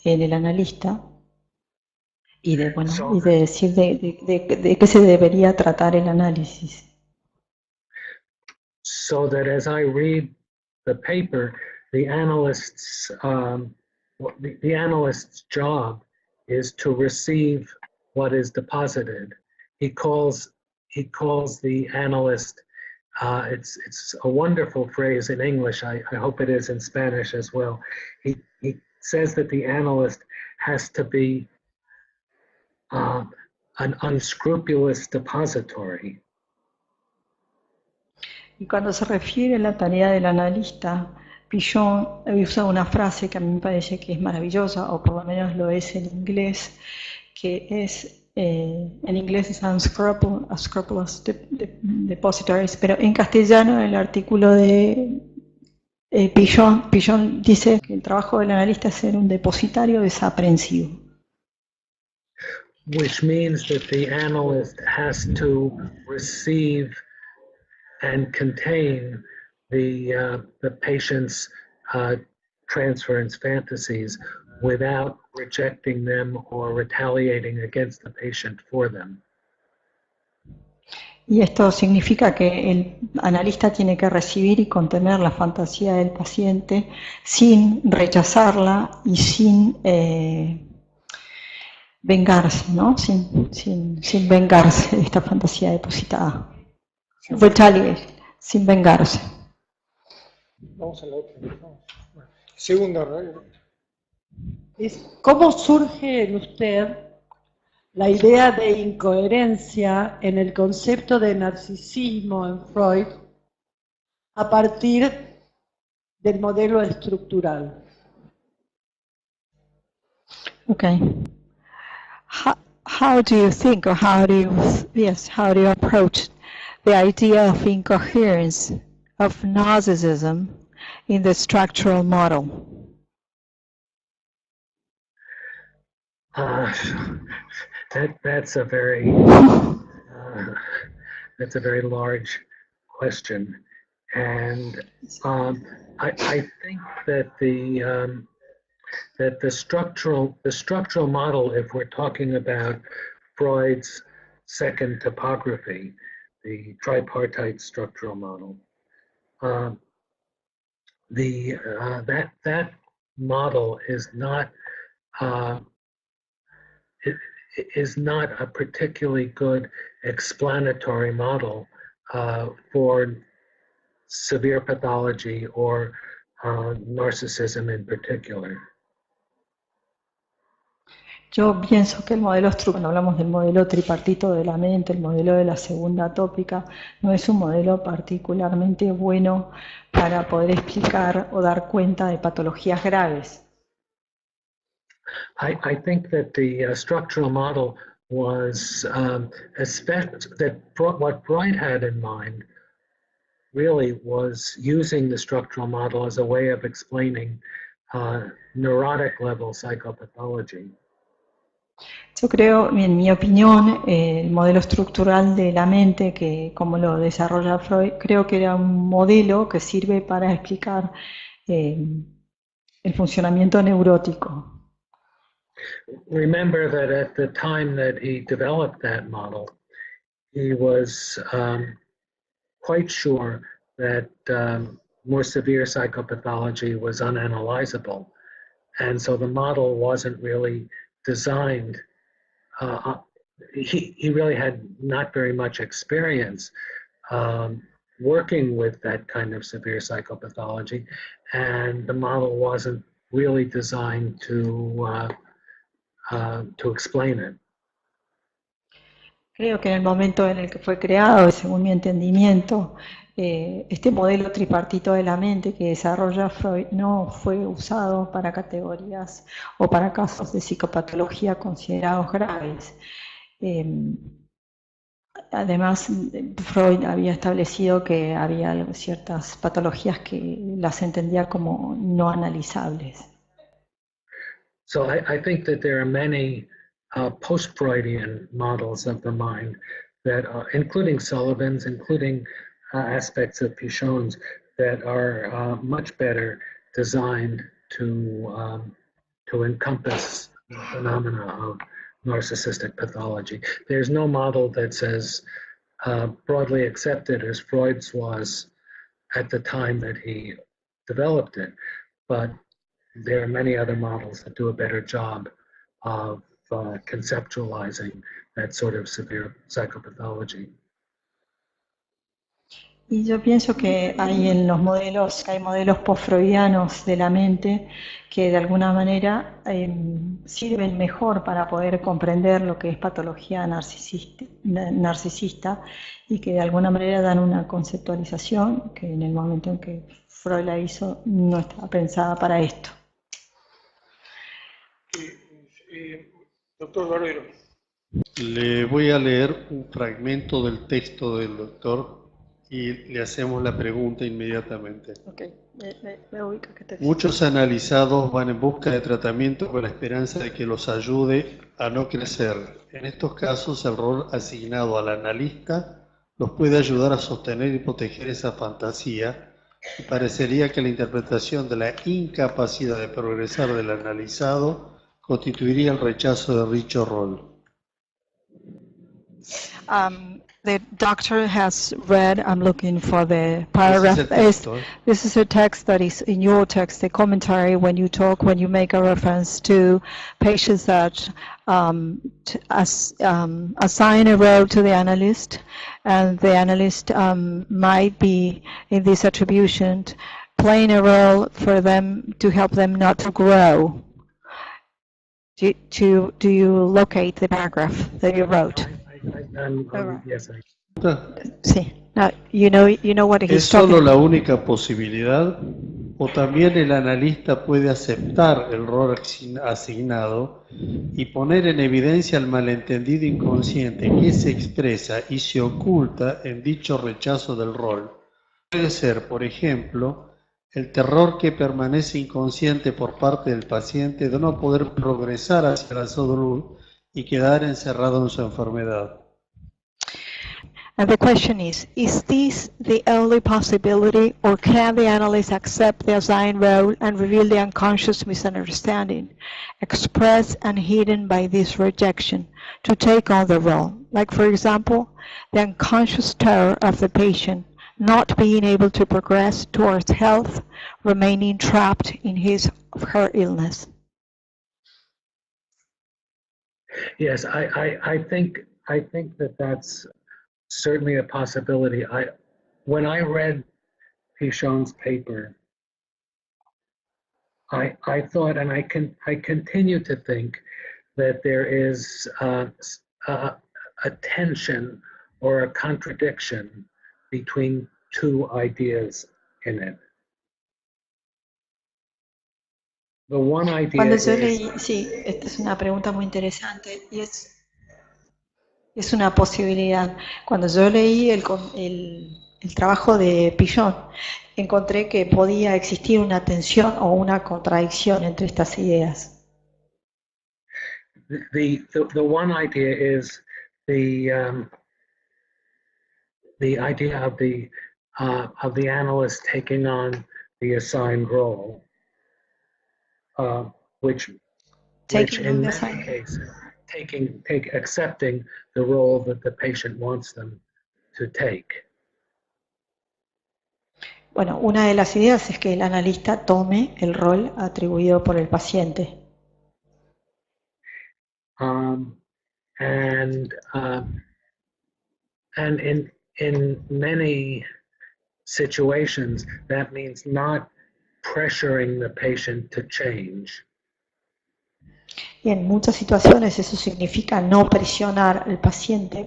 en el analista y de decir de qué se debería tratar el análisis. So that as I read the paper, the analyst's job is to receive what is deposited. He calls the analyst, it's a wonderful phrase in English, I hope it is in Spanish as well. He says that the analyst has to be an unscrupulous depository. Y cuando se refiere a la tarea del analista, Pichon usa una frase que a mí me parece que es maravillosa, o por lo menos lo es en inglés, que es, en inglés es unscrupulous depositories, pero en castellano en el artículo de Pichon dice que el trabajo del analista es ser un depositario desaprensivo. Which means that the analyst has to receive and contain the patient's transference fantasies without rejecting them or retaliating against the patient for them. Y esto significa que el analista tiene que recibir y contener la fantasía del paciente sin rechazarla y sin vengarse, ¿no? Sin vengarse de esta fantasía depositada. Retaliate, sin vengarse. Vamos a la otra. Segunda, ¿no? ¿Cómo surge en usted la idea de incoherencia en el concepto de narcisismo en Freud a partir del modelo estructural? Okay. How do you think, or how do you approach the idea of incoherence of narcissism in the structural model? That's a very large question, and I think that the structural model, if we're talking about Freud's second topography, the tripartite structural model, that model is not a particularly good explanatory model for severe pathology or narcissism in particular. Yo pienso que el modelo cuando hablamos del modelo tripartito de la mente, el modelo de la segunda tópica, no es un modelo particularmente bueno para poder explicar o dar cuenta de patologías graves. I think that the structural model was what Freud had in mind really was using the structural model as a way of explaining neurotic level psychopathology. Yo creo, en mi opinión, el modelo estructural de la mente, que como lo desarrolla Freud, creo que era un modelo que sirve para explicar el funcionamiento neurótico. Remember that at the time that he developed that model, he was quite sure that more severe psychopathology was unanalyzable. And so the model wasn't really designed, he really had not very much experience working with that kind of severe psychopathology, and the model wasn't really designed to explain it. Creo que en el momento en el que fue creado, según mi entendimiento, este modelo tripartito de la mente que desarrolla Freud no fue usado para categorías o para casos de psicopatología considerados graves. Además, Freud había establecido que había ciertas patologías que las entendía como no analizables. So I think that there are many post-Freudian models of the mind that, including Sullivan's, including aspects of Pichon's, that are much better designed to encompass the phenomena of narcissistic pathology. There's no model that's as broadly accepted as Freud's was at the time that he developed it, but there are many other models that do a better job of conceptualizing that sort of severe psychopathology. Y yo pienso que hay modelos post-freudianos de la mente que de alguna manera sirven mejor para poder comprender lo que es patología narcisista y que de alguna manera dan una conceptualización que en el momento en que Freud la hizo no estaba pensada para esto. Doctor Barbero. Le voy a leer un fragmento del texto del doctor y le hacemos la pregunta inmediatamente. Okay. Me ubica que te... Muchos analizados van en busca de tratamiento con la esperanza de que los ayude a no crecer. En estos casos, el rol asignado al analista los puede ayudar a sostener y proteger esa fantasía, y parecería que la interpretación de la incapacidad de progresar del analizado constituiría el rechazo de dicho rol. The doctor has read, I'm looking for the paragraph. This is a text that is in your text, the commentary, when you make a reference to patients that assign a role to the analyst, and the analyst might be in this attribution playing a role for them to help them not to grow. Do you locate the paragraph that you wrote? Yes, Sí. Now, you know what he's ¿Es solo la única posibilidad o también el analista puede aceptar el rol asignado y poner en evidencia el malentendido inconsciente que se expresa y se oculta en dicho rechazo del rol? Puede ser, por ejemplo, el terror que permanece inconsciente por parte del paciente de no poder progresar hacia la salud y quedar encerrado en su enfermedad. And the question is this the only possibility, or can the analyst accept the assigned role and reveal the unconscious misunderstanding, expressed and hidden by this rejection, to take on the role? Like, for example, the unconscious terror of the patient not being able to progress towards health, remaining trapped in his or her illness. Yes, I think that that's certainly a possibility. When I read Pichon's paper, I thought, and I continue to think, that there is a tension or a contradiction between two ideas in it. The one idea Cuando yo is, leí, sí, esta es una pregunta muy interesante y es una posibilidad. Cuando yo leí el trabajo de Pichon, encontré que podía existir una tensión o una contradicción entre estas ideas. the one idea is the idea of the analyst taking on the assigned role, which in many cases accepting the role that the patient wants them to take. Bueno, una de las ideas es que el analista tome el rol atribuido por el paciente. And in many situations, that means not pressuring the patient to change. Y en muchas situaciones eso significa no presionar al paciente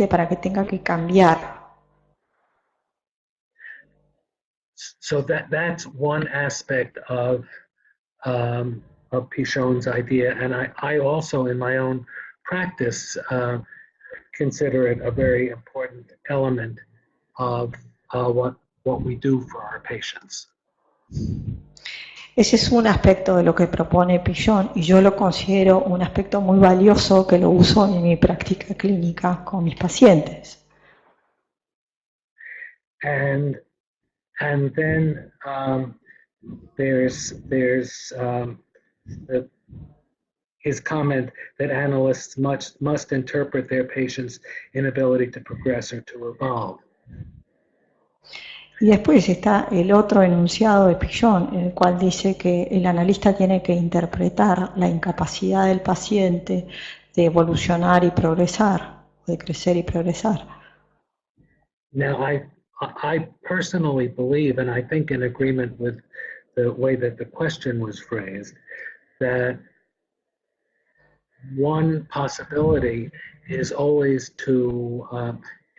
para que tenga que cambiar. So that's one aspect of Pichon's idea, and I also, in my own practice, consider it a very important element of what we do for our patients. Ese es un aspecto de lo que propone Pichon y yo lo considero un aspecto muy valioso que lo uso en mi práctica clínica con mis pacientes. And then there's his comment that analysts must interpret their patients' inability to progress or to evolve. Y después está el otro enunciado de Pichon, en el cual dice que el analista tiene que interpretar la incapacidad del paciente de evolucionar y progresar, de crecer y progresar. Now, I personally believe, and I think in agreement with the way that the question was phrased, that one possibility is always to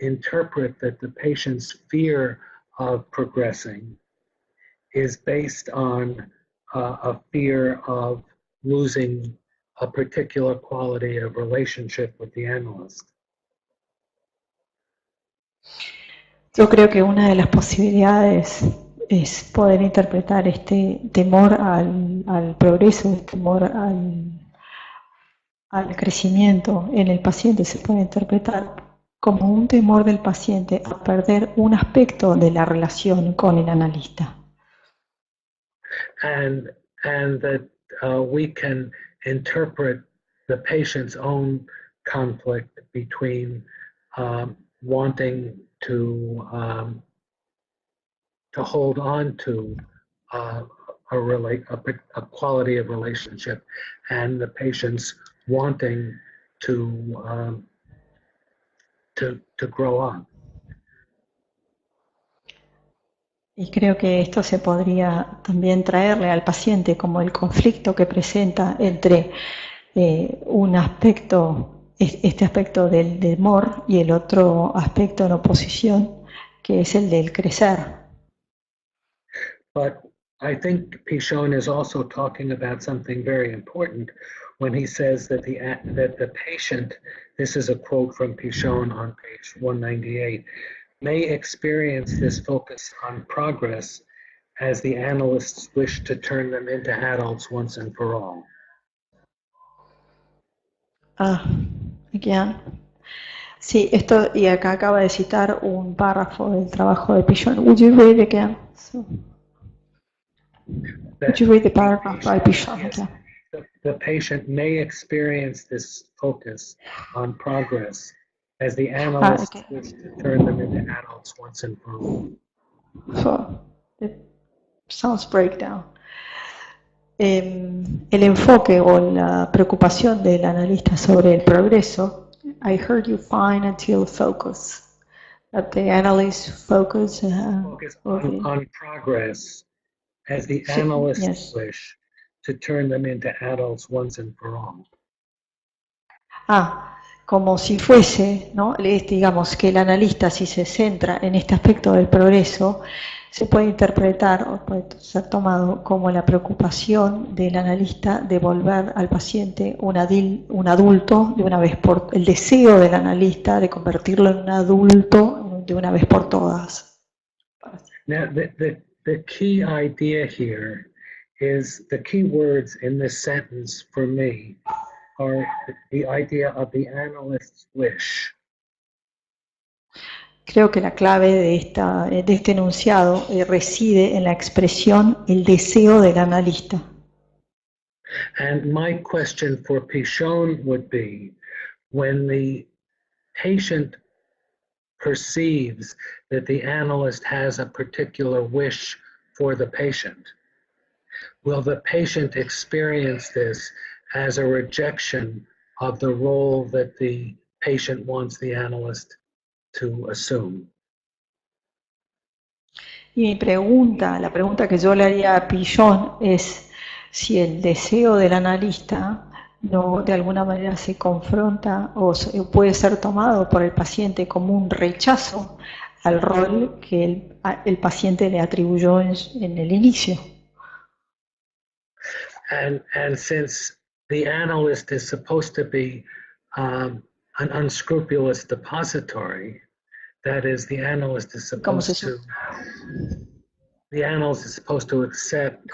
interpret that the patient's fear of progressing is based on a fear of losing a particular quality of relationship with the analyst. Yo creo que una de las posibilidades es poder interpretar este temor al progreso, este temor al crecimiento en el paciente, se puede interpretar como un temor del paciente a perder un aspecto de la relación con el analista. And that we can interpret the patient's own conflict between wanting to hold on to a quality of relationship, and the patient's wanting to grow up. Y creo que esto se podría también traerle al paciente como el conflicto que presenta entre un aspecto, este aspecto del temor, y el otro aspecto en oposición, que es el del crecer. But I think Pichon is also talking about something very important when he says that the patient, this is a quote from Pichon on page 198, may experience this focus on progress as the analysts wish to turn them into adults once and for all. Again. Sí, esto, y acá acaba de citar un párrafo del trabajo de Pichon. Would you read again? Would you read the paragraph by Pichon again? The patient may experience this focus on progress as the analyst Okay. wish to turn them into adults once and for all. So, the sounds breakdown. El enfoque o la preocupación del analista sobre el progreso, I heard you fine until focus, that the analyst focus on progress as the analysts wish to turn them into adults once and for all. Como si fuese, ¿no? Digamos que el analista, si se centra en este aspecto del progreso, se puede interpretar o puede ser tomado como la preocupación del analista de volver al paciente un adulto de una vez por el deseo del analista de convertirlo en un adulto de una vez por todas. Now, the key idea here is the key words in this sentence for me are the idea of the analyst's wish. Creo que la clave de este enunciado reside en la expresión el deseo del analista. And my question for Pichon would be, when the patient perceives that the analyst has a particular wish for the patient, will the patient experience this as a rejection of the role that the patient wants the analyst to assume? Y mi pregunta, la pregunta que yo le haría a Pichon es si el deseo del analista no de alguna manera se confronta o puede ser tomado por el paciente como un rechazo al rol que el paciente le atribuyó en el inicio. And since the analyst is supposed to be an unscrupulous depository, that is, the analyst is supposed to accept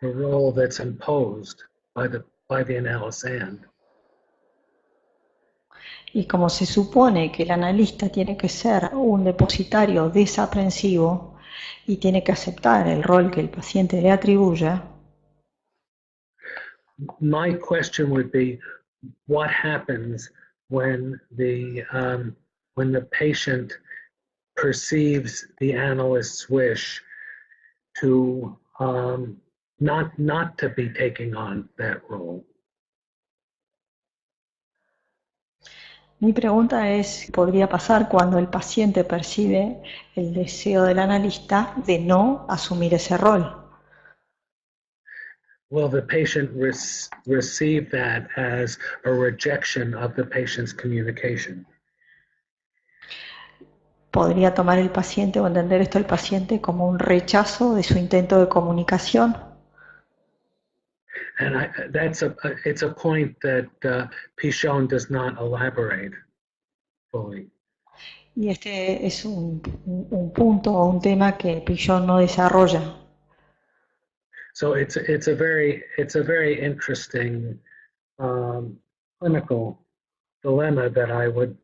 the role that's imposed by the analysand. Y como se supone que el analista tiene que ser un depositario desaprensivo y tiene que aceptar el rol que el paciente le atribuye, my question would be, what happens when the patient perceives the analyst's wish to not to be taking on that role? Mi pregunta es, ¿qué podría pasar cuando el paciente percibe el deseo del analista de no asumir ese rol? Will the patient receive that as a rejection of the patient's communication? ¿Podría tomar el paciente o entender esto el paciente como un rechazo de su intento de comunicación? And it's a point that Pichon does not elaborate fully. Y este es un punto o un tema que Pichon no desarrolla. So it's a very interesting clinical dilemma that I would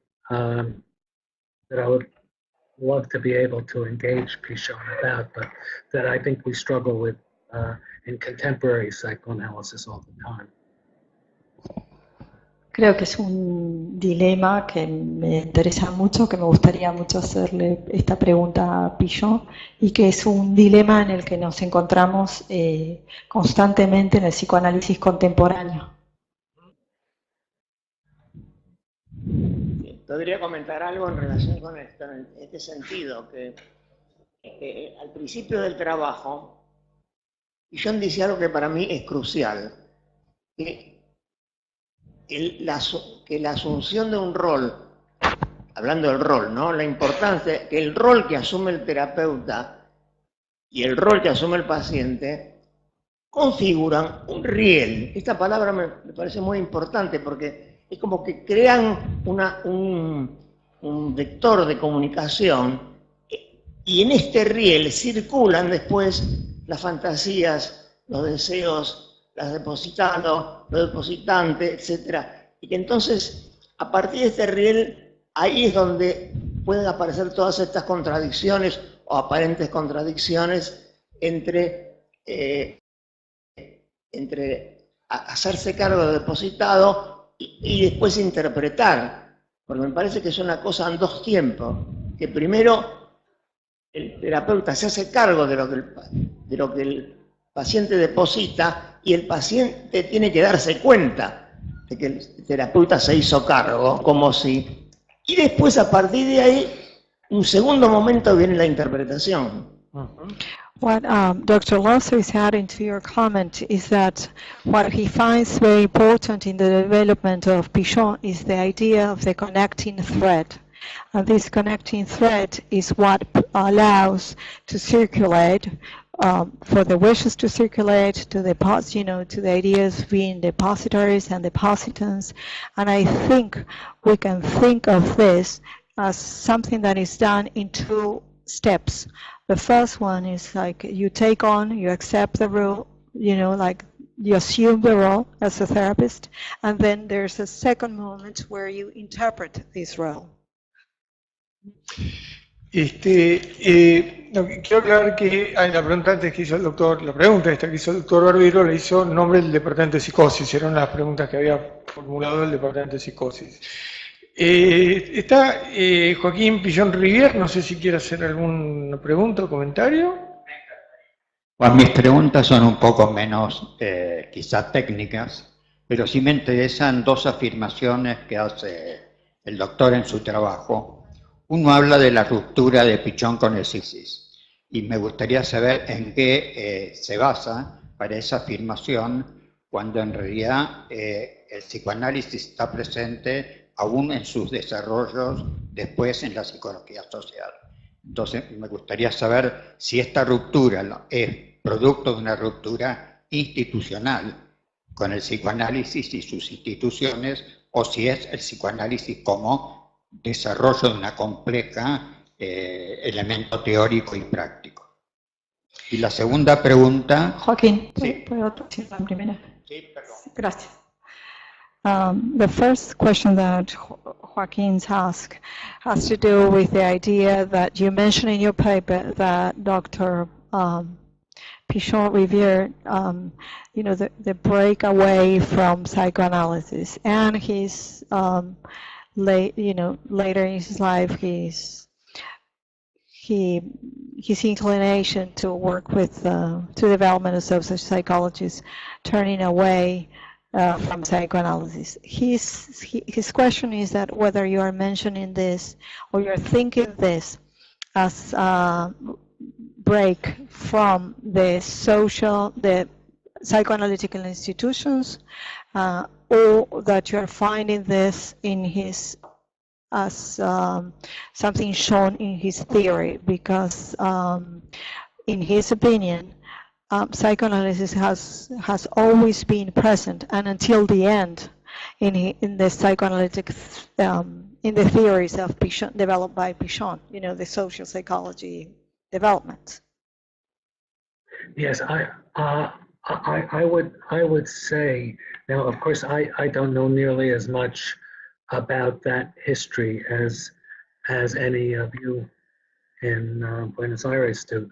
love to be able to engage Pichon about, but that I think we struggle with in contemporary psychoanalysis all the time. Creo que es un dilema que me interesa mucho, que me gustaría mucho hacerle esta pregunta a Pichon, y que es un dilema en el que nos encontramos constantemente en el psicoanálisis contemporáneo. Podría comentar algo en relación con esto, en este sentido, que al principio del trabajo, Pichon dice algo que para mí es crucial, que la asunción de un rol, hablando del rol, ¿no? La importancia que el rol que asume el terapeuta y el rol que asume el paciente configuran un riel. Esta palabra me parece muy importante porque es como que crean un vector de comunicación y en este riel circulan después las fantasías, los deseos, los depositantes, etc. y que entonces a partir de este riel, ahí es donde pueden aparecer todas estas contradicciones o aparentes contradicciones entre hacerse cargo de depositado y después interpretar, porque me parece que es una cosa en dos tiempos, que primero el terapeuta se hace cargo de lo que el paciente deposita y el paciente tiene que darse cuenta de que el terapeuta se hizo cargo, como si... Y después a partir de ahí, un segundo momento viene la interpretación. What Dr. Losso is adding to your comment is that what he finds very important in the development of Pichon is the idea of the connecting thread. And this connecting thread is what allows to circulate, for the wishes to circulate, to the to the ideas being depositories and depositants. And I think we can think of this as something that is done in two steps. The first one is like you take on, you accept the role, like you assume the role as a therapist, and then there's a second moment where you interpret this role. Quiero aclarar que la pregunta antes que hizo el doctor, la pregunta esta que hizo el doctor Barbero la hizo en nombre del departamento de psicosis, eran las preguntas que había formulado el departamento de psicosis. Está Joaquín Pichon Rivière, no sé si quiere hacer alguna pregunta o comentario. Pues mis preguntas son un poco menos quizás técnicas, pero sí me interesan dos afirmaciones que hace el doctor en su trabajo. Uno habla de la ruptura de Pichon con el psisis, y me gustaría saber en qué se basa para esa afirmación, cuando en realidad el psicoanálisis está presente aún en sus desarrollos después en la psicología social. Entonces me gustaría saber si esta ruptura es producto de una ruptura institucional con el psicoanálisis y sus instituciones, o si es el psicoanálisis como desarrollo de una compleja elemento teórico y práctico. Y la segunda pregunta... Joaquín, sí. ¿puedo decir la primera? Sí, perdón. Gracias. The first question that Joaquin's asked has to do with the idea that you mentioned in your paper that Dr. Pichon Rivière, the break away from psychoanalysis, and his later in his life, his inclination to work with to development of social psychologists, turning away from psychoanalysis. His question is that whether you are mentioning this or you're thinking this as a break from the psychoanalytical institutions, or that you're finding this in his as something shown in his theory, because in his opinion, psychoanalysis has always been present, and until the end in the psychoanalytic in the theories of Pichon, developed by Pichon, the social psychology development. Yes, I would say, now of course I don't know nearly as much about that history as any of you in Buenos Aires do,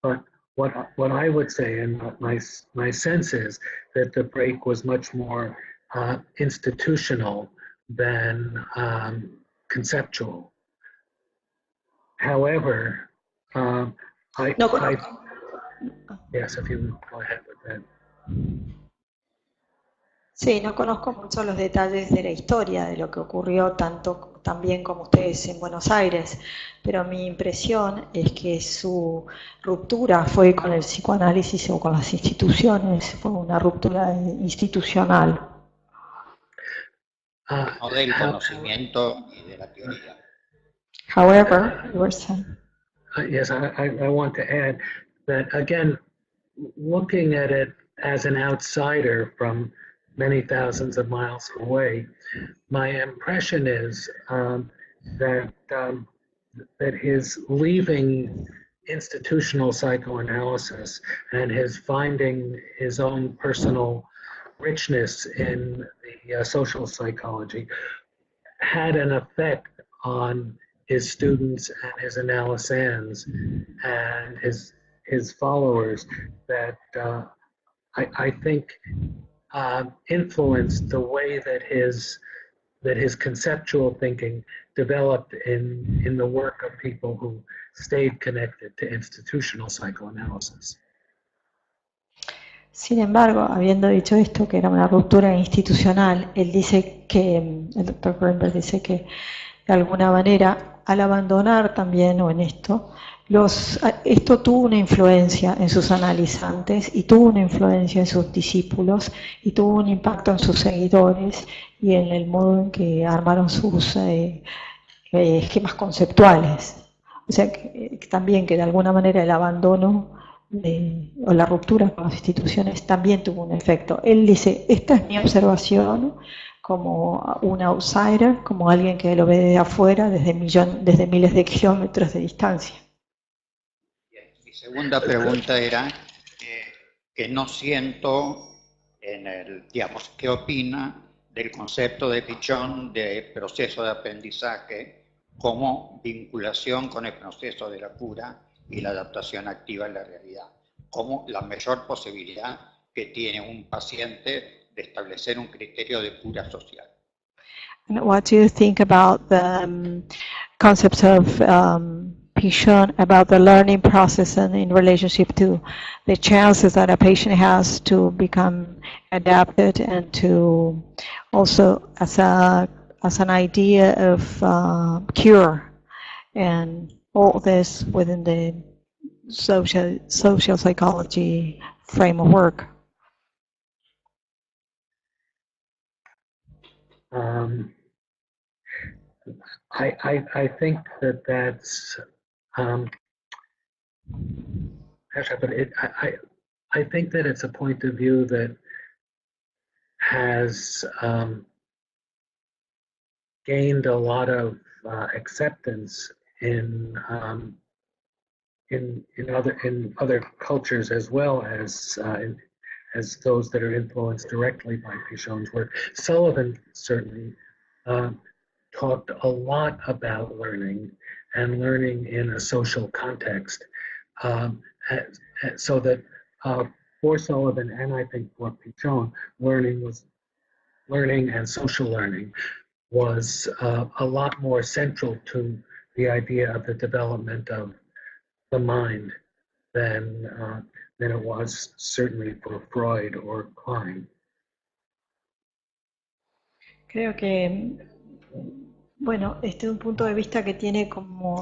but what I would say, and my sense is that the break was much more institutional than conceptual. However, yes, if you go ahead with that. Sí, no conozco mucho los detalles de la historia, de lo que ocurrió también como ustedes en Buenos Aires, pero mi impresión es que su ruptura fue con el psicoanálisis o con las instituciones, fue una ruptura institucional. No del conocimiento y de la teoría. However, you were saying. Yes, I want to add that, again, looking at it as an outsider from many thousands of miles away, my impression is that his leaving institutional psychoanalysis and his finding his own personal richness in the social psychology had an effect on his students and his analysans and his followers that I think influenced the way that his conceptual thinking developed in the work of people who stayed connected to institutional psychoanalysis. Sin embargo, habiendo dicho esto, que era una ruptura institucional, él dice que, el doctor Greenberg dice que de alguna manera, al abandonar también, o en esto tuvo una influencia en sus analizantes y tuvo una influencia en sus discípulos y tuvo un impacto en sus seguidores y en el modo en que armaron sus esquemas conceptuales. O sea, que también que de alguna manera el abandono o la ruptura con las instituciones también tuvo un efecto. Él dice, esta es mi observación como un outsider, como alguien que lo ve de afuera desde miles de kilómetros de distancia. Mi segunda pregunta era que no siento digamos, ¿qué opina del concepto de Pichon de proceso de aprendizaje como vinculación con el proceso de la cura y la adaptación activa en la realidad, como la mayor posibilidad que tiene un paciente de establecer un criterio de cura social? And what do you think about the concepts of Pichon about the learning process and in relationship to the chances that a patient has to become adapted and to also as an idea of cure and all this within the social psychology framework? I think that's I think that it's a point of view that has gained a lot of acceptance in other cultures as well as those that are influenced directly by Pichon's work. Sullivan certainly talked a lot about learning and learning in a social context, so that for Sullivan and I think for Pichon, learning and social learning was a lot more central to the idea of the development of the mind than it was certainly for Freud or Klein. Creo que, bueno, este es un punto de vista que tiene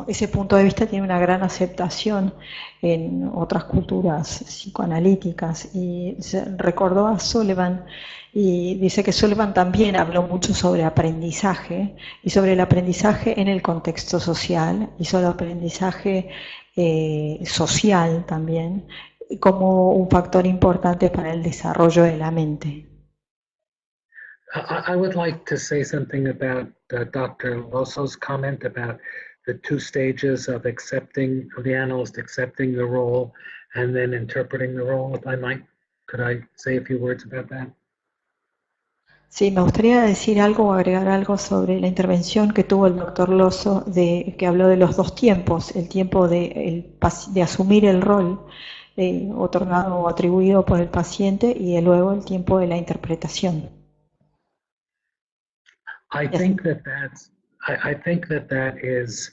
ese punto de vista tiene una gran aceptación en otras culturas psicoanalíticas, y se recordó a Sullivan y dice que Sullivan también habló mucho sobre aprendizaje y sobre el aprendizaje en el contexto social y sobre el aprendizaje social también como un factor importante para el desarrollo de la mente. I would like to say something about Dr. Losso's comment about the two stages of the analyst accepting the role and then interpreting the role, if I might. Could I say a few words about that? Sí, me gustaría decir algo o agregar algo sobre la intervención que tuvo el doctor Losso, que habló de los dos tiempos, el tiempo de asumir el rol otorgado o atribuido por el paciente y luego el tiempo de la interpretación. I think that is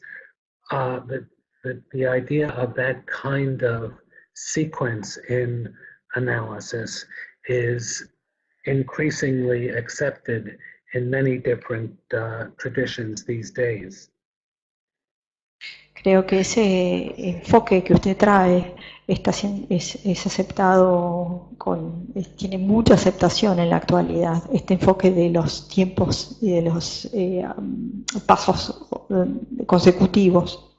the idea of that kind of sequence in analysis is increasingly accepted in many different traditions these days. Creo que ese enfoque que usted trae es aceptado, tiene mucha aceptación en la actualidad, este enfoque de los tiempos y de los pasos consecutivos.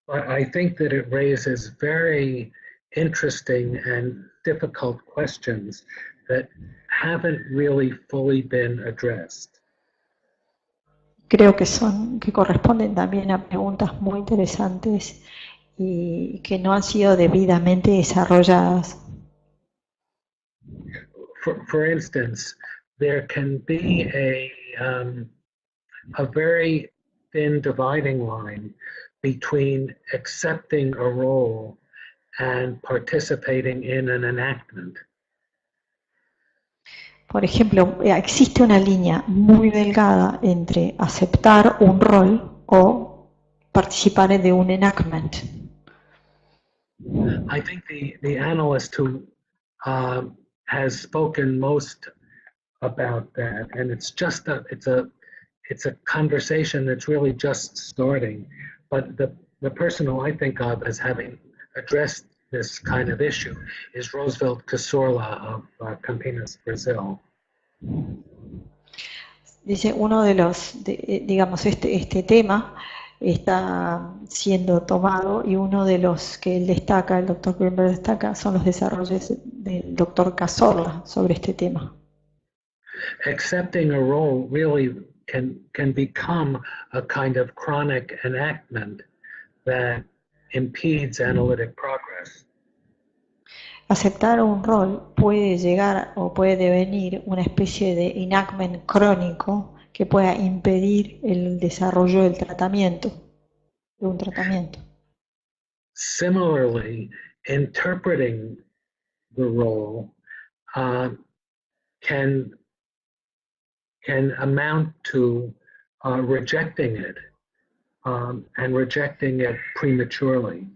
I think that it raises very interesting and difficult questions that haven't really fully been addressed. Creo que corresponden también a preguntas muy interesantes y que no han sido debidamente desarrolladas. for instance, there can be a very thin dividing line between accepting a role and participating in an enactment. Por ejemplo, existe una línea muy delgada entre aceptar un rol o participar de un enactment. I think the analyst who has spoken most about that, and it's a conversation that's really just starting, but the person who I think of as having addressed this kind of issue is Roosevelt Cazorla of Campinas, Brazil. Dice, uno de los, digamos, este tema está siendo tomado y uno de los que él destaca, el doctor Greenberg destaca, son los desarrollos del doctor Cazorla sobre este tema. Accepting a role really can become a kind of chronic enactment that impedes analytic progress. Aceptar un rol puede llegar o puede devenir una especie de enactment crónico que pueda impedir el desarrollo del tratamiento, de un tratamiento. Similarly, interpreting the role can amount to rejecting it and rejecting it prematurely.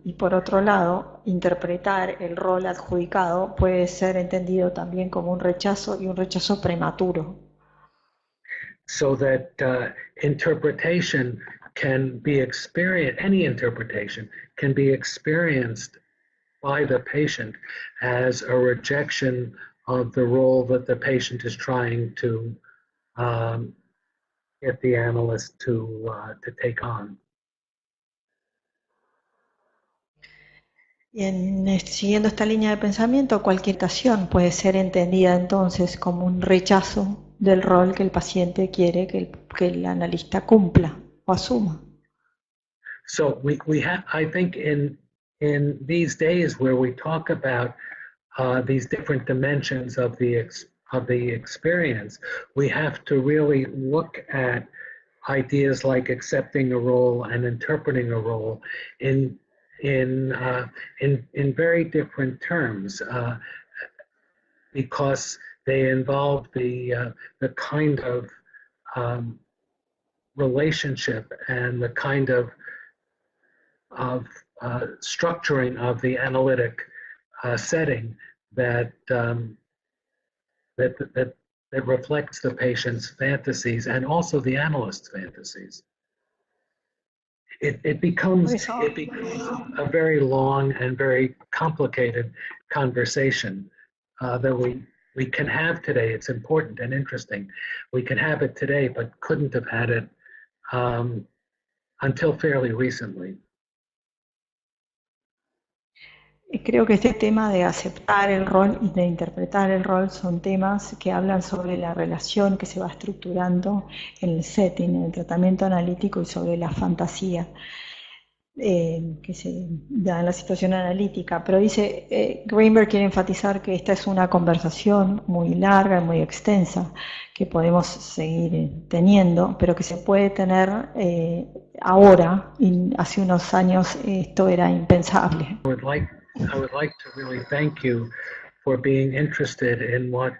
Y por otro lado, interpretar el rol adjudicado puede ser entendido también como un rechazo y un rechazo prematuro. So that interpretation can be experienced, any interpretation can be experienced by the patient as a rejection of the role that the patient is trying to get the analyst to take on. Y siguiendo esta línea de pensamiento, cualquier acción puede ser entendida entonces como un rechazo del rol que el paciente quiere que el analista cumpla o asuma. So we have, I think in these days where we talk about these different dimensions of the experience, we have to really look at ideas like accepting a role and interpreting a role in very different terms, because they involve the kind of relationship and the kind of structuring of the analytic setting that reflects the patient's fantasies and also the analyst's fantasies. It becomes a very long and very complicated conversation that we can have today. It's important and interesting. We can have it today, but couldn't have had it until fairly recently. Creo que este tema de aceptar el rol y de interpretar el rol son temas que hablan sobre la relación que se va estructurando en el setting, en el tratamiento analítico y sobre la fantasía que se da en la situación analítica. Pero dice, Greenberg quiere enfatizar que esta es una conversación muy larga y muy extensa que podemos seguir teniendo, pero que se puede tener ahora, y hace unos años esto era impensable. I would like to really thank you for being interested in what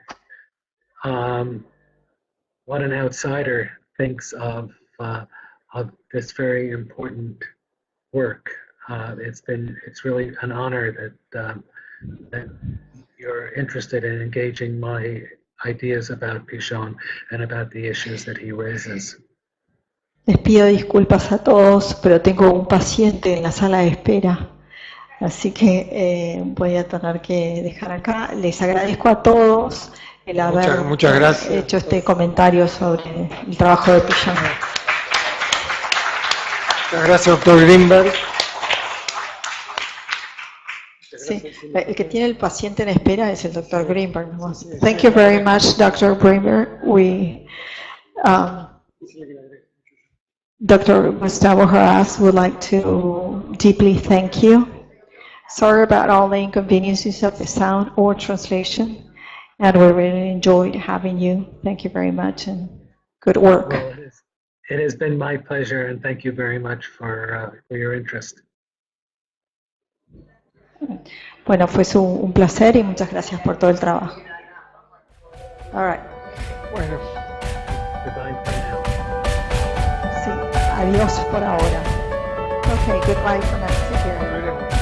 an outsider thinks of this very important work. It's really an honor that you're interested in engaging my ideas about Pichon and about the issues that he raises. Les pido disculpas a todos, pero tengo un paciente en la sala de espera. Así que voy a tener que dejar acá. Les agradezco a todos el haber hecho este comentario sobre el trabajo de Pichon. Muchas gracias, doctor Greenberg. Sí, el que tiene el paciente en espera es el doctor Greenberg. Thank you very much, Dr. Greenberg. Dr. Gustavo Haras would like to deeply thank you. Sorry about all the inconveniences of the sound or translation, and we really enjoyed having you. Thank you very much, and good work. Well, it has been my pleasure, and thank you very much for your interest. Bueno, fue un placer y muchas gracias por todo el trabajo. All right. Bueno, Goodbye for now. Sí, adiós por ahora. Okay, goodbye for now. Take care. volveremos.